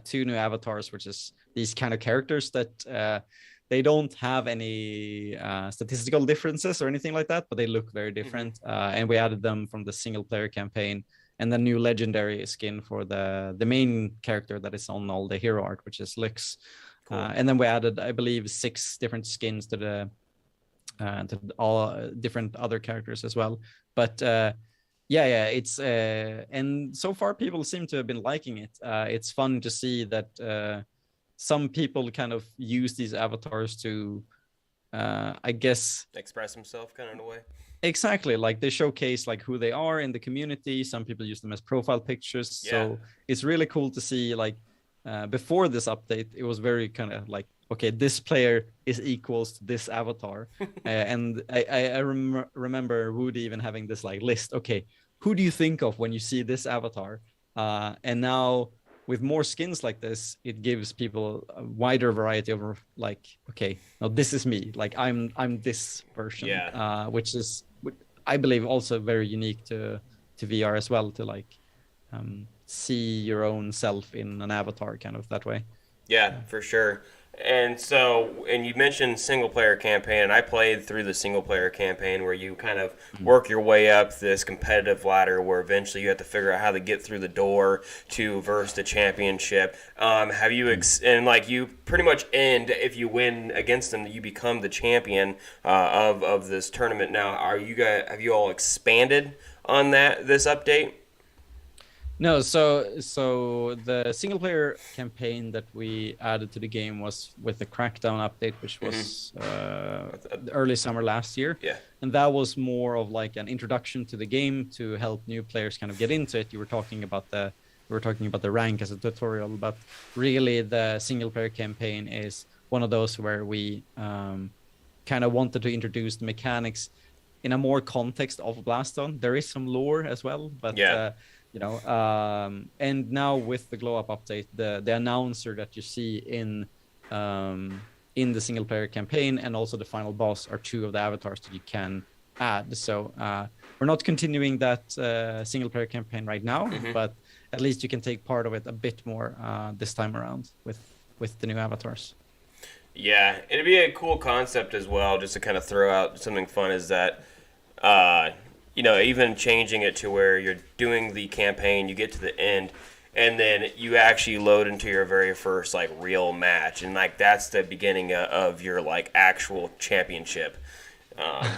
2 new avatars, which is these kind of characters that they don't have any statistical differences or anything like that, but they look very different. And we added them from the single player campaign, and the new legendary skin for the main character that is on all the hero art, which is Lix. Cool. And then we added, I believe, 6 different skins to all different other characters as well. But it's and so far people seem to have been liking it. It's fun to see that some people kind of use these avatars to, I guess, express himself kind of in a way. Exactly, like they showcase like who they are in the community. Some people use them as profile pictures. Yeah. So it's really cool to see, like, before this update it was very kind of like, okay, this player is equals to this avatar. And I remember Woody even having this like list, okay, who do you think of when you see this avatar? And now with more skins like this, it gives people a wider variety of like, okay, now this is me, like I'm this version. Which is, I believe, also very unique to VR as well, to like see your own self in an avatar kind of that way. Yeah, for sure. And so, and you mentioned single player campaign, and I played through the single player campaign where you kind of work your way up this competitive ladder where eventually you have to figure out how to get through the door to verse the championship. Have you, and like you pretty much end, if you win against them, you become the champion of this tournament. Now, have you all expanded on this update? No, so the single player campaign that we added to the game was with the Crackdown update, which was early summer last year. Yeah. And that was more of like an introduction to the game to help new players kind of get into it. You were talking about the rank as a tutorial, but really the single player campaign is one of those where we kind of wanted to introduce the mechanics in a more context of Blaston. There is some lore as well, but and now with the glow up update, the announcer that you see in the single player campaign and also the final boss are 2 of the avatars that you can add. So we're not continuing that single player campaign right now, but at least you can take part of it a bit more this time around with the new avatars. Yeah, it'd be a cool concept as well, just to kind of throw out something fun, is that even changing it to where you're doing the campaign, you get to the end, and then you actually load into your very first like real match, and like that's the beginning of your like actual championship.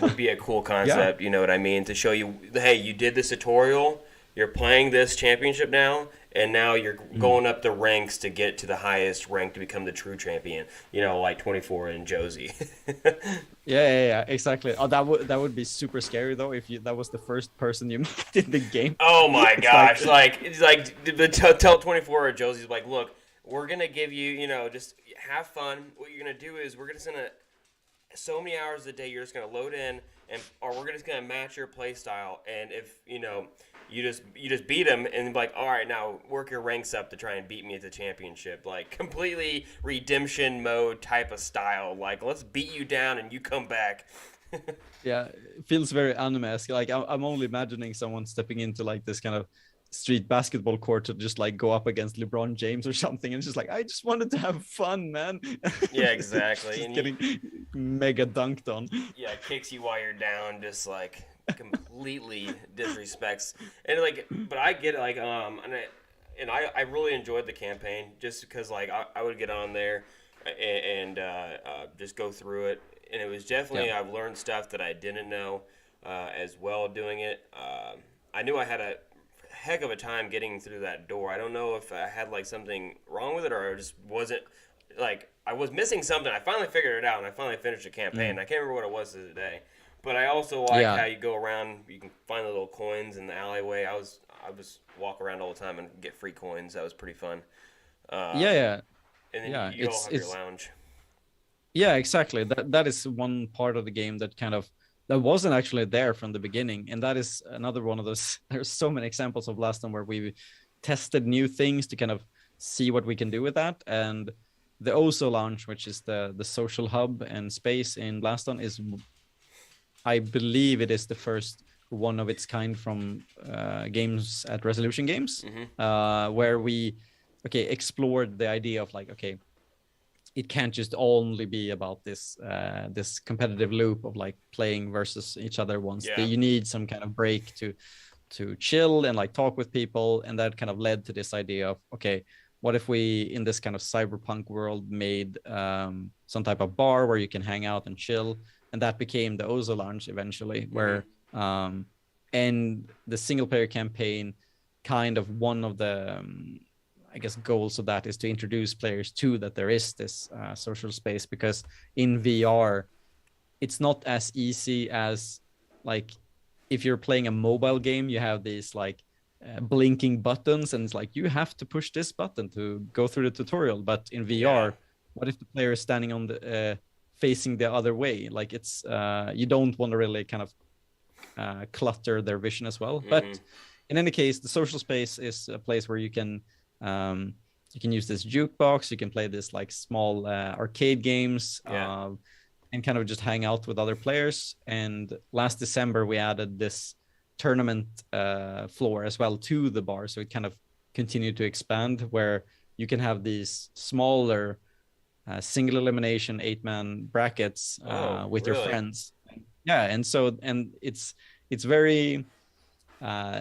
Would be a cool concept, You know what I mean? To show you, hey, you did this tutorial, you're playing this championship now, and now you're going up the ranks to get to the highest rank to become the true champion. Like 24 and Josie. Yeah, exactly. Oh, that would be super scary though if that was the first person you met in the game. Oh my gosh! It's like tell 24 or Josie's like, look, we're gonna give you, just have fun. What you're gonna do is we're gonna send so many hours a day. You're just gonna load in, or we're just gonna match your play style. And if you just beat him and be like, all right, now work your ranks up to try and beat me at the championship. Like completely redemption mode type of style. Like let's beat you down and you come back. Yeah, it feels very anime-esque. Like I'm only imagining someone stepping into like this kind of street basketball court to just like go up against LeBron James or something, and just like, I just wanted to have fun, man. Yeah, exactly. Just and getting mega dunked on. Yeah, kicks you while you're down, just like completely disrespects. And like, but I get it, like and I really enjoyed the campaign just because like I would get on there and just go through it, and it was definitely I've learned stuff that I didn't know as well doing it. I knew I had a heck of a time getting through that door. I don't know if I had like something wrong with it, or I just wasn't like I was missing something. I finally figured it out, and I finally finished the campaign. I can't remember what it was today, but I also like how you go around. You can find the little coins in the alleyway. I was walk around all the time and get free coins. That was pretty fun. Yeah. And then you all have your lounge. Yeah, exactly. That is one part of the game that wasn't actually there from the beginning, and that is another one of those. There's so many examples of Blaston where we tested new things to kind of see what we can do with that. And the Oso Lounge, which is the social hub and space in Blaston, is, I believe, it is the first one of its kind from games at Resolution Games, where we explored the idea of like, okay, it can't just only be about this this competitive loop of like playing versus each other once. You need some kind of break to chill and like talk with people, and that kind of led to this idea of, okay, what if we in this kind of cyberpunk world made some type of bar where you can hang out and chill, and that became the Ozo Lounge eventually, where and the single player campaign, kind of one of the I guess goals of that is to introduce players to that there is this social space, because in VR it's not as easy as like if you're playing a mobile game, you have these like blinking buttons and it's like you have to push this button to go through the tutorial. But in VR, what if the player is standing on the facing the other way? Like it's you don't want to really kind of clutter their vision as well. But in any case, the social space is a place where you can use this jukebox, you can play this like small arcade games, and kind of just hang out with other players. And last December we added this tournament floor as well to the bar, so it kind of continued to expand, where you can have these smaller single elimination 8-man brackets with your friends. And so it's very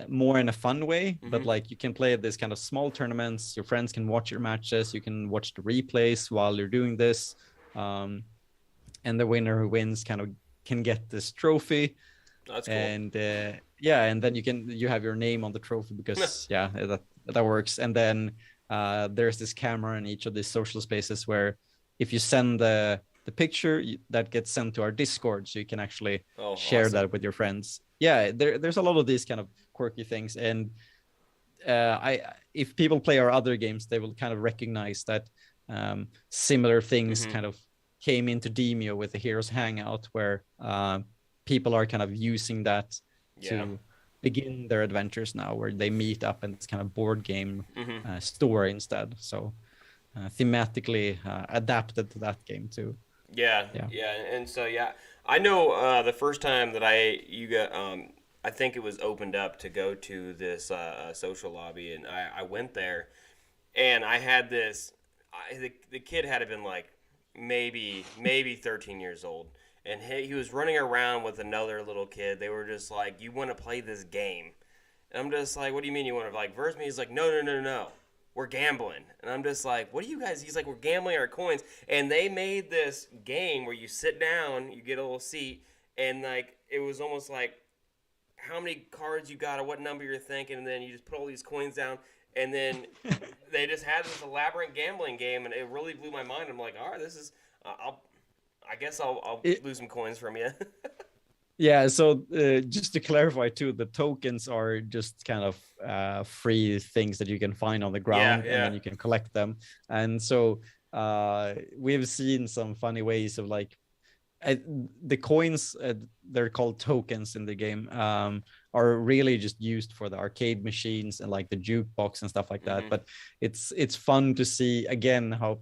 more in a fun way, but like you can play this kind of small tournaments, your friends can watch your matches, you can watch the replays while you're doing this, and the winner who wins kind of can get this trophy. That's cool. And and then you have your name on the trophy, because that works. And then there's this camera in each of these social spaces where if you send the picture, that gets sent to our Discord, so you can actually share that with your friends. There's a lot of these kind of quirky things, and if people play our other games, they will kind of recognize that similar things kind of came into Demio with the Heroes Hangout, where people are kind of using that to begin their adventures now, where they meet up and it's kind of board game story instead. So thematically adapted to that game too. And so I know the first time that I think it was opened up to go to this social lobby, and I went there, and I had this. The kid had to been like maybe 13 years old, and he was running around with another little kid. They were just like, "You want to play this game?" And I'm just like, "What do you mean you want to like verse me?" He's like, "No. We're gambling." And I'm just like, "What do you guys?" He's like, "We're gambling our coins." And they made this game where you sit down, you get a little seat, and like it was almost like how many cards you got or what number you're thinking, and then you just put all these coins down, and then they just had this elaborate gambling game, and it really blew my mind. I'm like, all right, this is I guess I'll lose some coins from you. So just to clarify too, the tokens are just kind of free things that you can find on the ground, and then you can collect them. And so we've seen some funny ways of like the coins, they're called tokens in the game, are really just used for the arcade machines and like the jukebox and stuff like that. But it's fun to see again how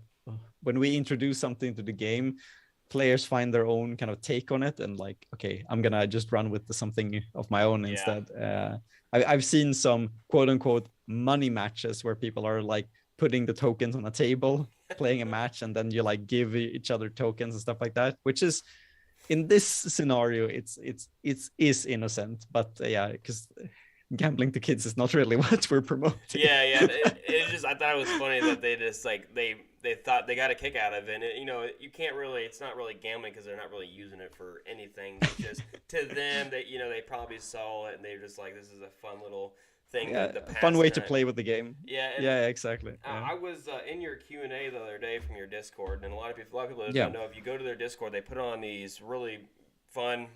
when we introduce something to the game, players find their own kind of take on it, and like, okay, I'm gonna just run with something of my own instead. I've seen some quote unquote money matches where people are like putting the tokens on a table, playing a match, and then you like give each other tokens and stuff like that, which is in this scenario it's innocent, but because gambling to kids is not really what we're promoting. Yeah. It just, I thought it was funny that they just like they thought they got a kick out of it. And you know, you can't really, it's not really gambling because they're not really using it for anything. It's just to them that, you know, they probably saw it and they're just like, this is a fun little thing. Yeah, The fun way to pastime. play with the game. Yeah, and Yeah, exactly. Yeah. I was in your Q&A the other day from your Discord, and a lot of people that Yeah. don't know, if you go to their Discord, they put on these really fun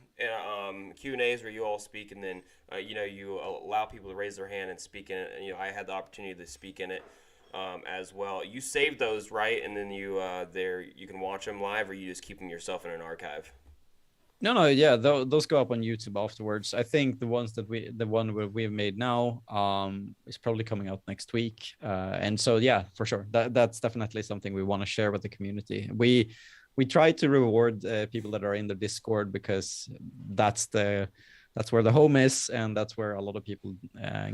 Q&As where you all speak, and then you know, you allow people to raise their hand and speak in it. And, you know, I had the opportunity to speak in it as well. You save those, right? And then you can watch them live, or you just keep them yourself in an archive. No, yeah, those go up on YouTube afterwards. I think the one where we've made now, is probably coming out next week. And so, yeah, for sure, that's definitely something we want to share with the community. We try to reward people that are in the Discord because that's where the home is, and that's where a lot of people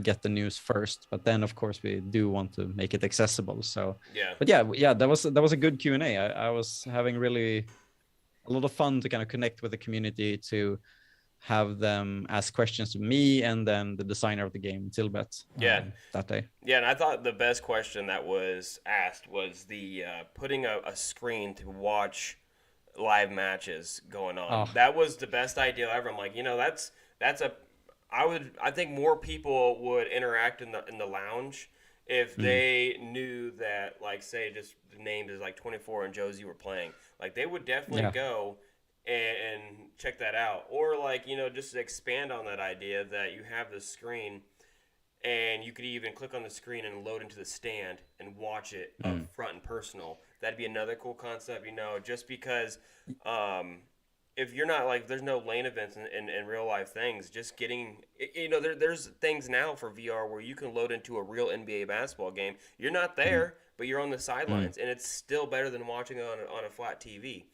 get the news first. But then, of course, we do want to make it accessible. So, Yeah. but yeah, that was a good Q&A. I was having really a lot of fun to kind of connect with the community, to have them ask questions to me and then the designer of the game, Tilbet, that day. Yeah, and I thought the best question that was asked was the putting a screen to watch live matches going on. Oh. That was the best idea ever. I'm like, you know, I think more people would interact in the lounge if they knew that, like, say, just the name is like 24 and Josie were playing. Like, they would definitely go and check that out. Or, like, you know, just to expand on that idea that you have the screen and you could even click on the screen and load into the stand and watch it up front and personal. That'd be another cool concept, you know, just because if you're not, like, there's no lane events and real life things, just getting, you know, there's things now for VR where you can load into a real NBA basketball game. You're not there, but you're on the sidelines, and it's still better than watching it on a flat TV.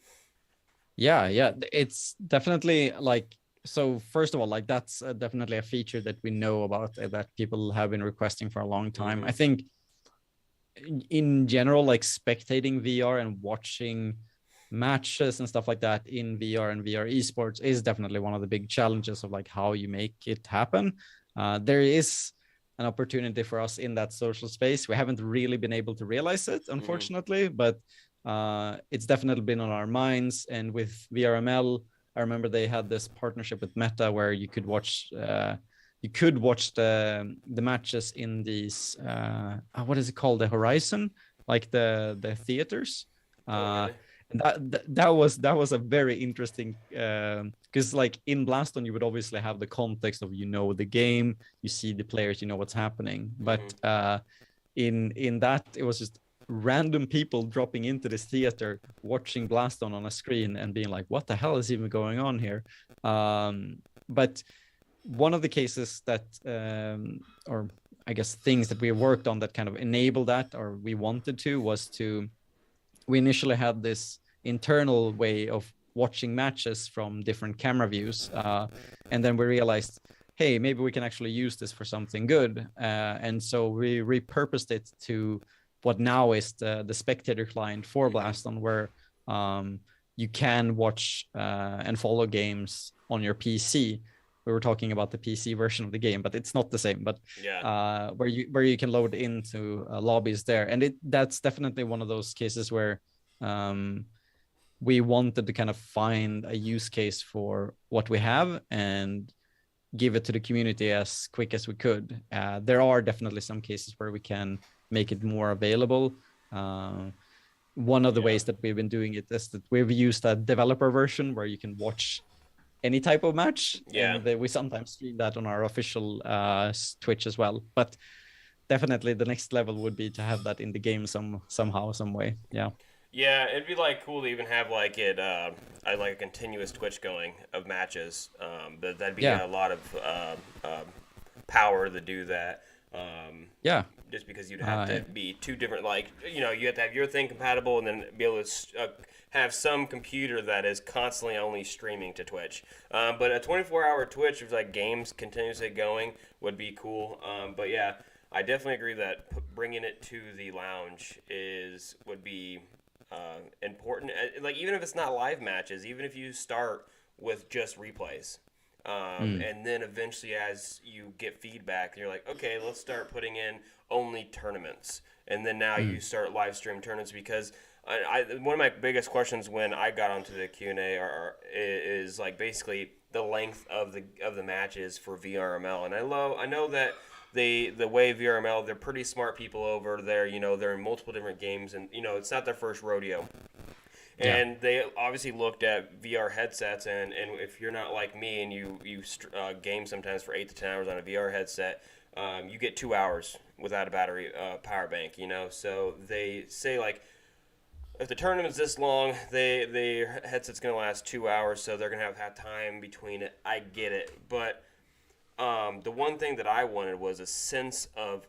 Yeah, it's definitely like, so first of all, like, that's definitely a feature that we know about, that people have been requesting for a long time. I think in general, like, spectating VR and watching matches and stuff like that in VR and VR esports is definitely one of the big challenges of, like, how you make it happen. There is an opportunity for us in that social space. We haven't really been able to realize it, unfortunately, but it's definitely been on our minds. And with VRML, I remember they had this partnership with Meta where you could watch the matches in these what is it called, the Horizon, like the theaters. That was a very interesting, because like in Blaston you would obviously have the context of, you know, the game, you see the players, you know what's happening, but in that it was just random people dropping into this theater, watching Blaston on a screen and being like, what the hell is even going on here? But one of the cases that or I guess things that we worked on that kind of enabled that, or we wanted to, was we initially had this internal way of watching matches from different camera views, and then we realized, hey, maybe we can actually use this for something good, and so we repurposed it to what now is the spectator client for Blaston, where you can watch and follow games on your PC. We were talking about the PC version of the game, but it's not the same. But where you can load into lobbies there, and that's definitely one of those cases where we wanted to kind of find a use case for what we have and give it to the community as quick as we could. There are definitely some cases where we can make it more available. One of the ways that we've been doing it is that we've used a developer version where you can watch any type of match. And we sometimes stream that on our official Twitch as well. But definitely the next level would be to have that in the game somehow, some way. Yeah, it'd be like cool to even have like like a continuous Twitch going of matches. But that'd be a lot of power to do that. Just because you'd have to be two different, like, you know, you have to have your thing compatible and then be able to have some computer that is constantly only streaming to Twitch. But a 24-hour Twitch with like games continuously going would be cool. But yeah, I definitely agree that bringing it to the lounge would be important. Like, even if it's not live matches, even if you start with just replays, And then eventually, as you get feedback, you're like, okay, let's start putting in only tournaments. And then now you start live stream tournaments, because one of my biggest questions when I got onto the Q&A is like basically the length of the matches for VRML. And I know that the way VRML, they're pretty smart people over there. You know, they're in multiple different games, and you know, it's not their first rodeo. And they obviously looked at VR headsets, and if you're not like me and you game sometimes for 8 to 10 hours on a VR headset, you get 2 hours without a battery power bank, you know. So they say, like, if the tournament's this long, the headset's going to last 2 hours, so they're going to have time between it. I get it. But the one thing that I wanted was a sense of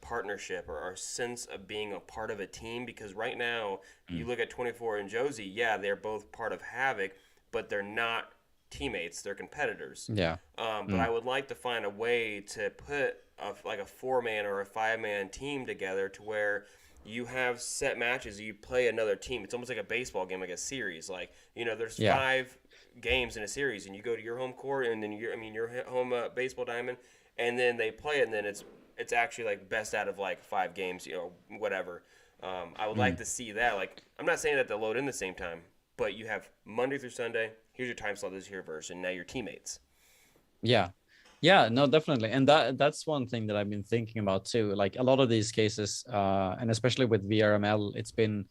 partnership, or a sense of being a part of a team, because right now you look at 24 and Josie, yeah, they're both part of Havoc, but they're not teammates, they're competitors. But I would like to find a way to put a 4-man or a 5-man team together, to where you have set matches, you play another team. It's almost like a baseball game, like a series. Like, you know, there's 5 games in a series, and you go to your home court, and then your home baseball diamond, and then they play it, and then it's actually like best out of like 5 games, you know, whatever. I would like to see that. Like, I'm not saying that they'll load in the same time, but you have Monday through Sunday. Here's your time slot. This is your version. Now you're teammates. Yeah, no, definitely. And that's one thing that I've been thinking about too. Like, a lot of these cases, and especially with VRML, it's been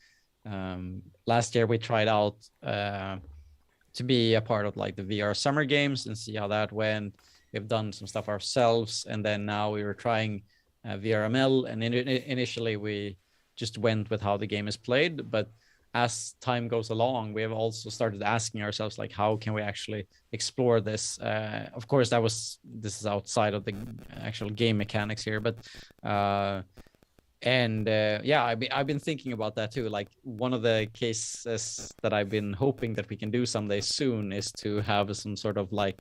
last year we tried out to be a part of like the VR Summer Games and see how that went. We've done some stuff ourselves, and then now we were trying VRML, and initially we just went with how the game is played. But as time goes along, we have also started asking ourselves, like, how can we actually explore this? Of course, this is outside of the actual game mechanics here, but I've been thinking about that too. Like, one of the cases that I've been hoping that we can do someday soon is to have some sort of like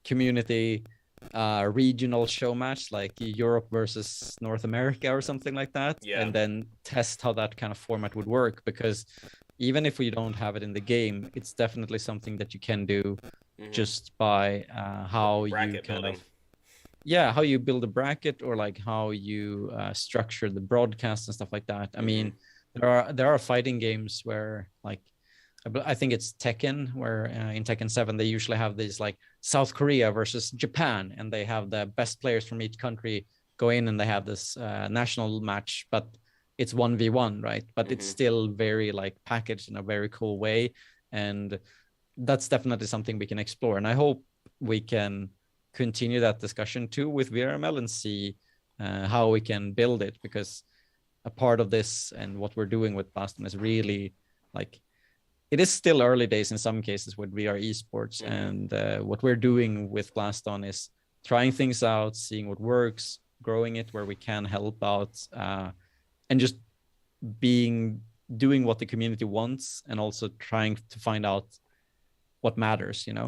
community regional show match, like Europe versus North America or something like that, and then test how that kind of format would work. Because even if we don't have it in the game, it's definitely something that you can do just by how you kind of how you build a bracket, or like how you structure the broadcast and stuff like that. I mean, there are fighting games where, like, I think it's Tekken, where in Tekken 7 they usually have these like South Korea versus Japan, and they have the best players from each country go in, and they have this national match, but it's 1v1, right? But it's still very like packaged in a very cool way, and that's definitely something we can explore. And I hope we can continue that discussion too with VRML and see how we can build it, because a part of this and what we're doing with Blaston is really like, it is still early days in some cases with VR esports, and what we're doing with Blaston is trying things out, seeing what works, growing it where we can help out, and just doing what the community wants, and also trying to find out what matters, you know,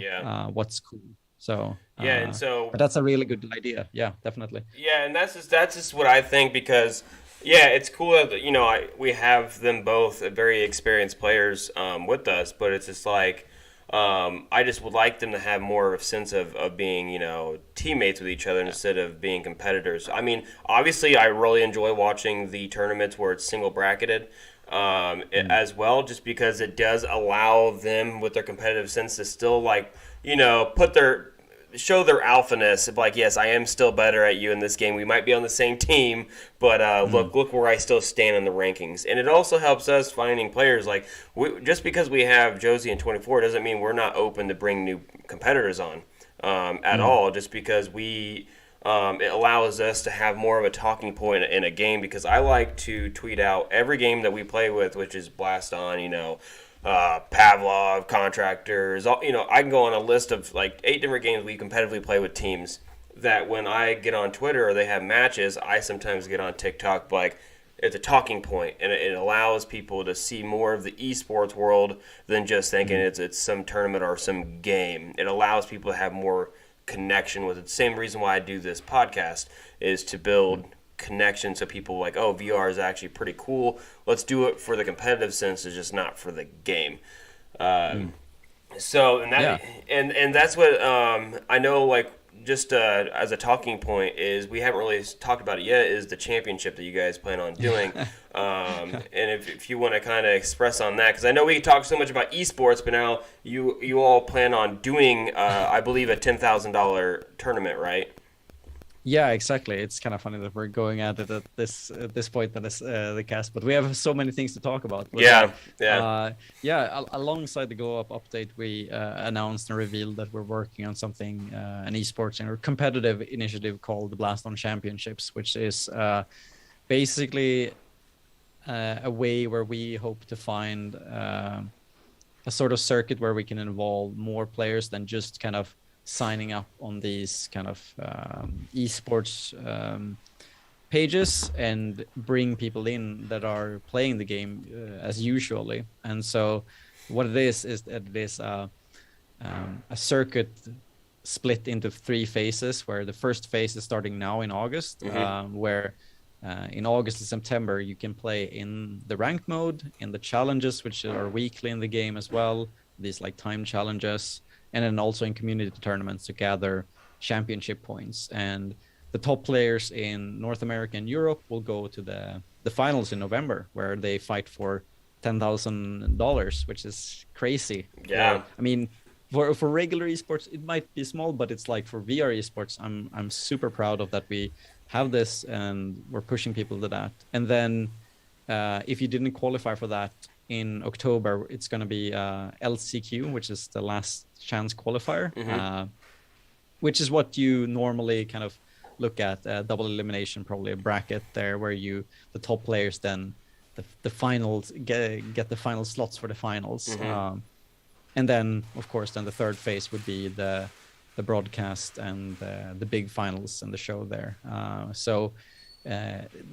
what's cool. So but that's a really good idea. Yeah, definitely. Yeah, and that's just what I think, because it's cool that, you know, we have them both very experienced players with us, but it's just like I just would like them to have more of a sense of being, you know, teammates with each other instead of being competitors. I mean, obviously, I really enjoy watching the tournaments where it's single bracketed as well, just because it does allow them with their competitive sense to still, like, you know, show their alphaness of like, yes, I am still better at you in this game. We might be on the same team, but look where I still stand in the rankings. And it also helps us finding players. Like, just because we have Josie and 24 doesn't mean we're not open to bring new competitors on at all. Just because it allows us to have more of a talking point in a game. Because I like to tweet out every game that we play with, which is Blaston, you know, Pavlov, Contractors, you know, I can go on a list of like 8 different games we competitively play with teams, that when I get on Twitter or they have matches, I sometimes get on TikTok, like, it's a talking point, and it allows people to see more of the esports world than just thinking it's some tournament or some game. It allows people to have more connection with it. The same reason why I do this podcast is to build connection, so people like, oh, VR is actually pretty cool. Let's do it for the competitive sense, it's just not for the game. So and that Yeah. and that's what I know. Like just as a talking point is we haven't really talked about it yet. Is the championship that you guys plan on doing? And if you want to kind of express on that, because I know we talk so much about esports, but now you all plan on doing I believe a $10,000 tournament, right? Yeah, exactly. It's kind of funny that we're going at it at this point in this the cast, but we have so many things to talk about. But Yeah, yeah. Alongside the Go Up update, we announced and revealed that we're working on something, an esports and a competitive initiative called the Blaston Championships, which is basically a way where we hope to find a sort of circuit where we can involve more players than just kind of signing up on these kind of esports pages and bring people in that are playing the game as usually. And so what it is that it is a circuit split into 3 phases, where the first phase is starting now in August, where in August and September you can play in the ranked mode, in the challenges, which are weekly in the game as well, these like time challenges, and then also in community tournaments to gather championship points. And the top players in North America and Europe will go to the finals in November, where they fight for $10,000, which is crazy. Yeah. I mean, for regular esports, it might be small, but it's like for VR esports, I'm super proud of that we have this and we're pushing people to that. And then if you didn't qualify for that in October, it's going to be LCQ, which is the last chance qualifier, which is what you normally kind of look at, double elimination, probably a bracket there where the top players then the finals get the final slots for the finals. And then of course then the third phase would be the broadcast and the big finals and the show there. So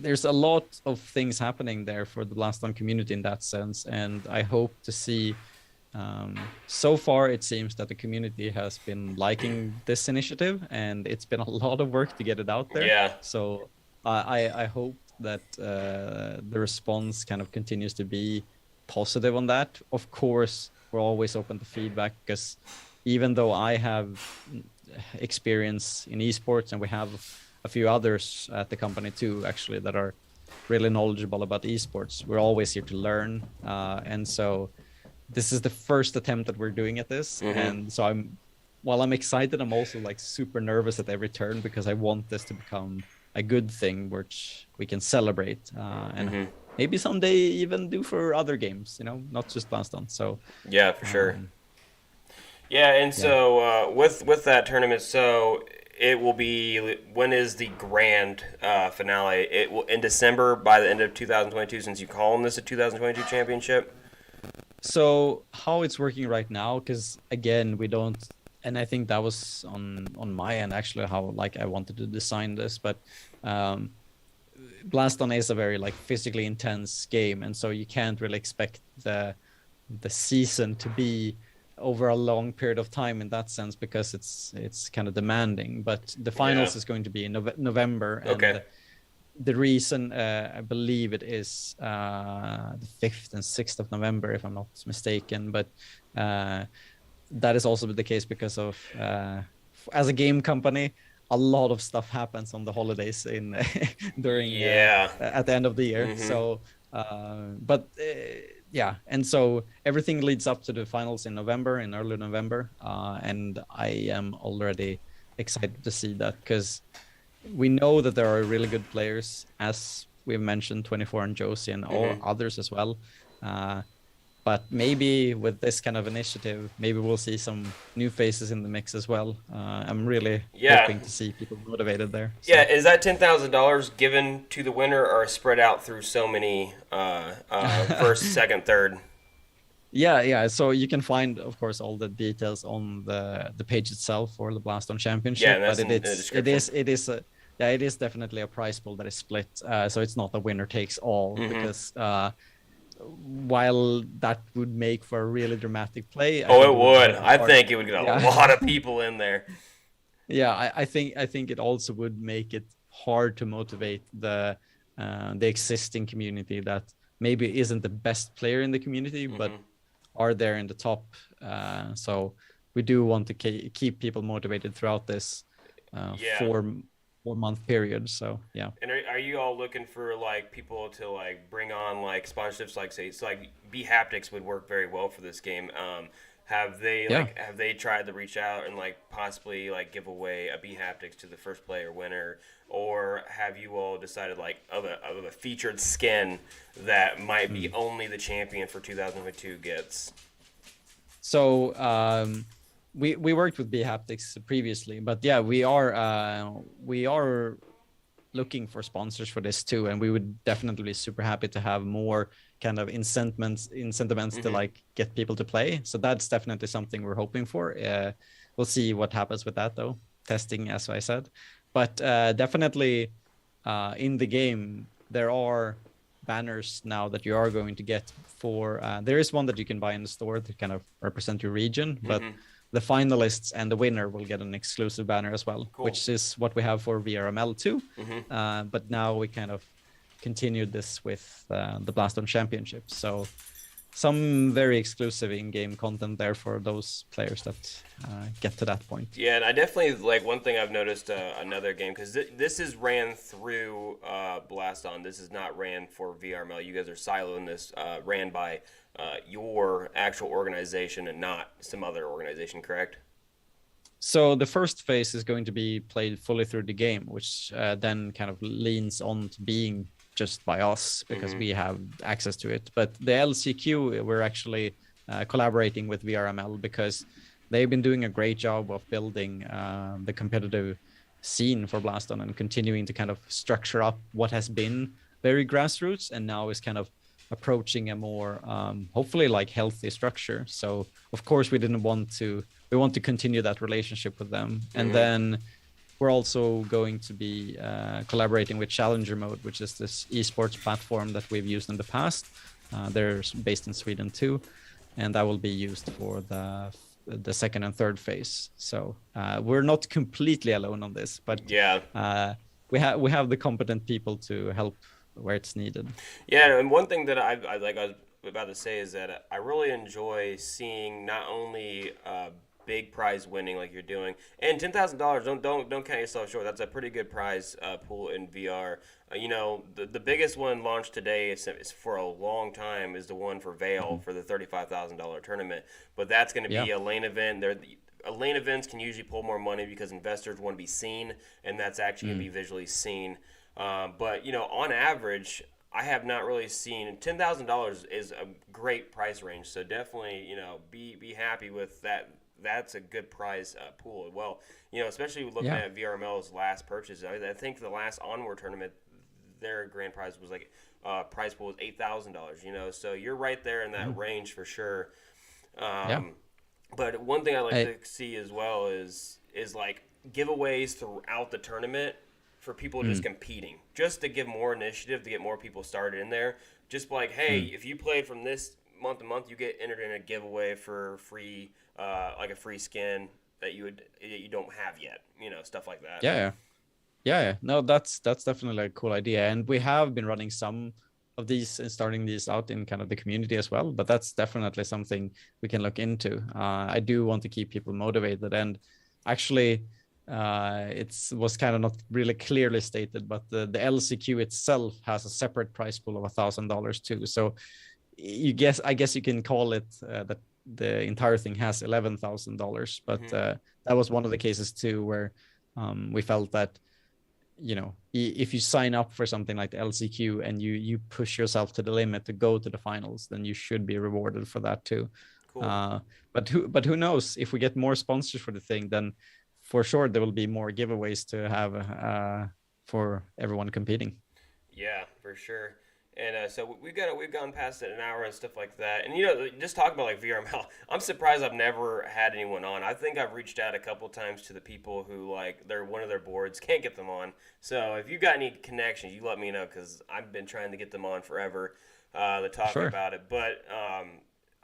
there's a lot of things happening there for the Blaston community in that sense, and I hope to see. So far, it seems that the community has been liking this initiative, and it's been a lot of work to get it out there. Yeah. So I hope that the response kind of continues to be positive on that. Of course, we're always open to feedback, because even though I have experience in esports, and we have a few others at the company too, actually, that are really knowledgeable about esports, we're always here to learn. And so this is the first attempt that we're doing at this. And so while I'm excited, I'm also like super nervous at every turn, because I want this to become a good thing which we can celebrate, and maybe someday even do for other games, not just Blaston. So yeah, for sure. Yeah, and so with that tournament, so it will be, when is the grand finale? It will in December, by the end of 2022, since you call this a 2022 championship. So how it's working right now, because again, we don't, and I think that was on my end actually, how like I wanted to design this, but Blaston is a very like physically intense game, and so you can't really expect the season to be over a long period of time in that sense, because it's kind of demanding. But the finals is going to be in November. And the reason, I believe it is the 5th and 6th of November, if I'm not mistaken. But that is also the case because of, as a game company, a lot of stuff happens on the holidays during at the end of the year. So, yeah, and so everything leads up to the finals in early November, and I am already excited to see that, because we know that there are really good players, as we've mentioned, 24 and Josie and all others as well. But maybe with this kind of initiative, maybe we'll see some new faces in the mix as well. I'm really hoping to see people motivated there. So. Yeah, is that $10,000 given to the winner, or spread out through so many first, second, third? Yeah. So you can find, of course, all the details on the page itself for the Blaston Championship. Yeah, and that's but in the description. It is definitely a prize pool that is split. So it's not a winner takes all, because while that would make for a really dramatic play, it would. I think it would get a lot of people in there. Yeah, I think it also would make it hard to motivate the existing community that maybe isn't the best player in the community, but are there in the top So we do want to keep people motivated throughout this Yeah. 4-month period. So yeah. And are you all looking for like people to like bring on like sponsorships? Like say it's like B Haptics would work very well for this game. Have they tried to reach out and like possibly like give away a B Haptics to the first player winner, or have you all decided like of a featured skin that might be only the champion for 2022 gets? So we worked with B Haptics previously, but yeah, we are looking for sponsors for this too, and we would definitely be super happy to have more kind of incentives to like get people to play. So that's definitely something we're hoping for. We'll see what happens with that though, testing as I said, but definitely in the game there are banners now that you are going to get for there is one that you can buy in the store to kind of represent your region, but the finalists and the winner will get an exclusive banner as well. Cool. Which is what we have for VRML too. But now we kind of continued this with the Blaston Championship. So some very exclusive in-game content there for those players that get to that point. Yeah, and I definitely like one thing I've noticed another game, because this is ran through Blaston. This is not ran for VRML. You guys are siloing this, ran by your actual organization and not some other organization, correct? So the first phase is going to be played fully through the game, which then kind of leans on to being just by us because we have access to it. But the LCQ, we're actually collaborating with VRML because they've been doing a great job of building the competitive scene for Blaston and continuing to kind of structure up what has been very grassroots and now is kind of approaching a more hopefully like healthy structure. So of course we want to continue that relationship with them. And then we're also going to be collaborating with Challenger Mode, which is this esports platform that we've used in the past. They're based in Sweden too, and that will be used for the second and third phase. So we're not completely alone on this, but we have the competent people to help where it's needed. Yeah, and one thing that I was about to say is that I really enjoy seeing not only big prize winning like you're doing, and $10,000. Don't count yourself short. That's a pretty good prize pool in VR. The biggest one launched today is for a long time is the one for Vale for the $35,000 tournament. But that's going to be a lane event. Lane events can usually pull more money because investors want to be seen, and that's actually going to be visually seen. But on average, I have not really seen $10,000 is a great price range. So definitely, be happy with that. That's a good prize pool. Well, especially looking at VRML's last purchase. I think the last Onward tournament, their grand prize was like prize pool was $8,000. So you're right there in that range for sure. But one thing I like to see as well is like giveaways throughout the tournament for people just competing, just to give more initiative, to get more people started in there. Just like, hey, if you played from this month to month, you get entered in a giveaway for free, like a free skin that you don't have yet, stuff like that. Yeah. No, that's definitely a cool idea, and we have been running some of these and starting these out in kind of the community as well. But that's definitely something we can look into. I do want to keep people motivated, and actually, it was kind of not really clearly stated, but the LCQ itself has a separate prize pool of $1,000 too. So I guess you can call it that the entire thing has $11,000, but that was one of the cases too where we felt that if you sign up for something like the LCQ and you push yourself to the limit to go to the finals, then you should be rewarded for that too. Cool. But who knows, if we get more sponsors for the thing, then for sure there will be more giveaways to have for everyone competing. Yeah, for sure. And so we've gone past an hour and stuff like that. And just talking about like VRML, I'm surprised I've never had anyone on. I think I've reached out a couple times to the people who like they're one of their boards, can't get them on. So if you got any connections, you let me know, because I've been trying to get them on forever to talk about it. But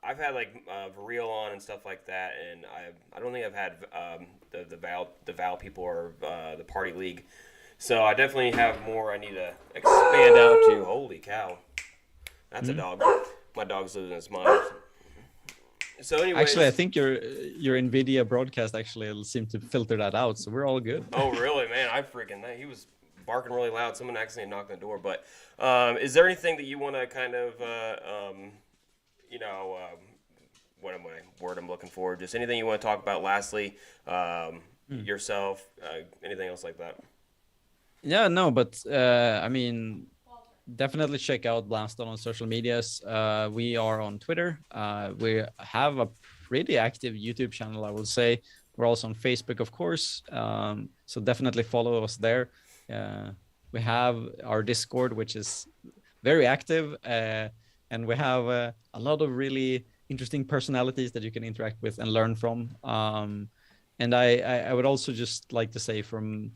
I've had like Variel on and stuff like that, and I don't think I've had the Val people or the Party League. So I definitely have more I need to expand out to. Holy cow. That's a dog. My dog's losing his mind. So anyways, actually, I think your NVIDIA broadcast actually seemed to filter that out, so we're all good. Oh, really, man? I freaking he was barking really loud. Someone accidentally knocked on the door. But is there anything that you want to kind of, you know, what am I word I'm looking for? Just anything you want to talk about? Lastly, yourself, anything else like that? Yeah, no, but I mean, definitely check out Blaston on social medias. We are on Twitter. We have a pretty active YouTube channel, I would say. We're also on Facebook, of course. So definitely follow us there. We have our Discord, which is very active, and we have a lot of really interesting personalities that you can interact with and learn from. And I would also just like to say from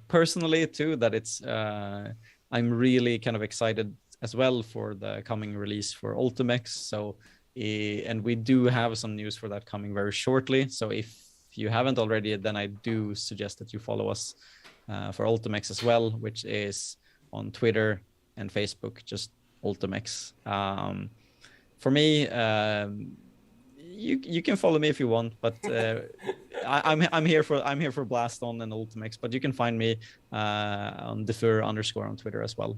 personally too that it's I'm really kind of excited as well for the coming release for Ultimex. So and we do have some news for that coming very shortly. So if you haven't already, then I do suggest that you follow us for Ultimex as well, which is on Twitter and Facebook, just Ultimex. For me, you can follow me if you want, but I'm here for Blaston and Ultimex. But you can find me on Defur _ on Twitter as well.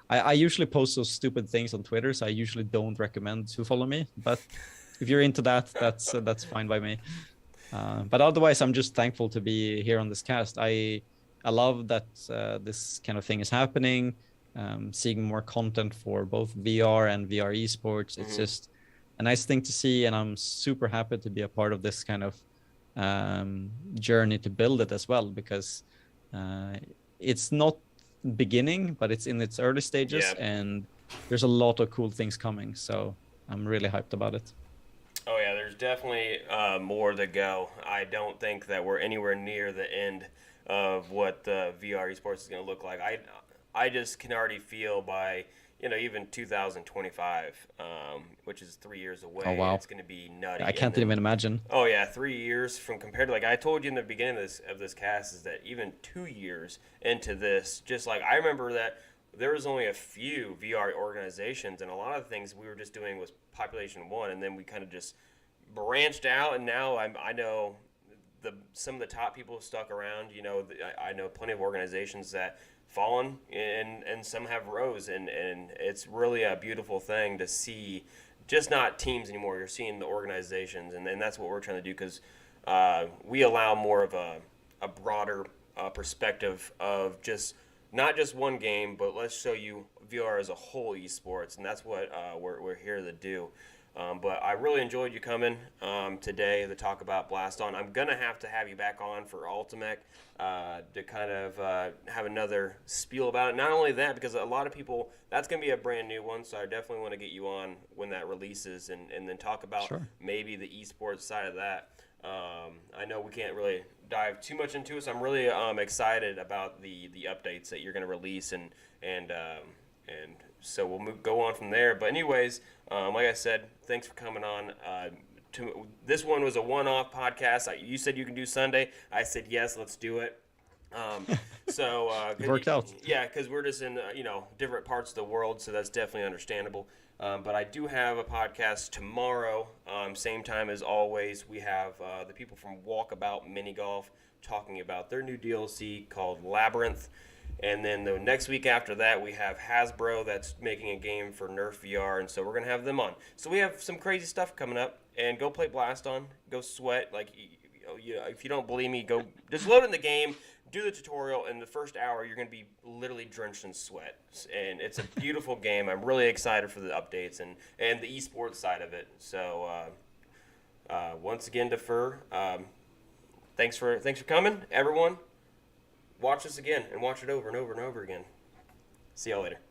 I usually post those stupid things on Twitter, so I usually don't recommend to follow me. But if you're into that, that's fine by me. But otherwise, I'm just thankful to be here on this cast. I love that this kind of thing is happening. Seeing more content for both VR and VR esports. It's just a nice thing to see, and I'm super happy to be a part of this kind of journey to build it as well, because it's not beginning, but it's in its early stages, and there's a lot of cool things coming. So I'm really hyped about it. Oh yeah, there's definitely more to go. I don't think that we're anywhere near the end of what the VR esports is going to look like. I just can already feel by, even 2025 which is 3 years away. Oh, wow. It's going to be nutty. I can't even imagine. Oh yeah, 3 years from compared to, like I told you in the beginning of this cast, is that even 2 years into this, just like I remember that there was only a few VR organizations, and a lot of the things we were just doing was population 1, and then we kind of just branched out, and now I know some of the top people stuck around. I know plenty of organizations that fallen, and some have rose, and it's really a beautiful thing to see. Just not teams anymore, you're seeing the organizations, and that's what we're trying to do, because we allow more of a broader perspective of just not just one game, but let's show you VR as a whole esports, and that's what we're here to do. But I really enjoyed you coming today to talk about Blaston. I'm going to have you back on for Ultimec to kind of have another spiel about it. Not only that, because a lot of people, that's going to be a brand new one, so I definitely want to get you on when that releases, and then talk about maybe the esports side of that. I know we can't really dive too much into it, so I'm really excited about the updates that you're going to release, and so we'll go on from there. But anyways, like I said, thanks for coming on. This one was a one-off podcast. You said you can do Sunday. I said yes, let's do it. So it worked out. Yeah, because we're just in different parts of the world, so that's definitely understandable. But I do have a podcast tomorrow, same time as always. We have the people from Walkabout Mini Golf talking about their new DLC called Labyrinth. And then the next week after that, we have Hasbro that's making a game for Nerf VR, and so we're going to have them on. So we have some crazy stuff coming up, and go play Blaston, go sweat. Like, if you don't believe me, go just load in the game, do the tutorial, and the first hour you're going to be literally drenched in sweat. And it's a beautiful game. I'm really excited for the updates and the esports side of it. So once again, Defur, thanks for coming, everyone. Watch this again, and watch it over and over and over again. See y'all later.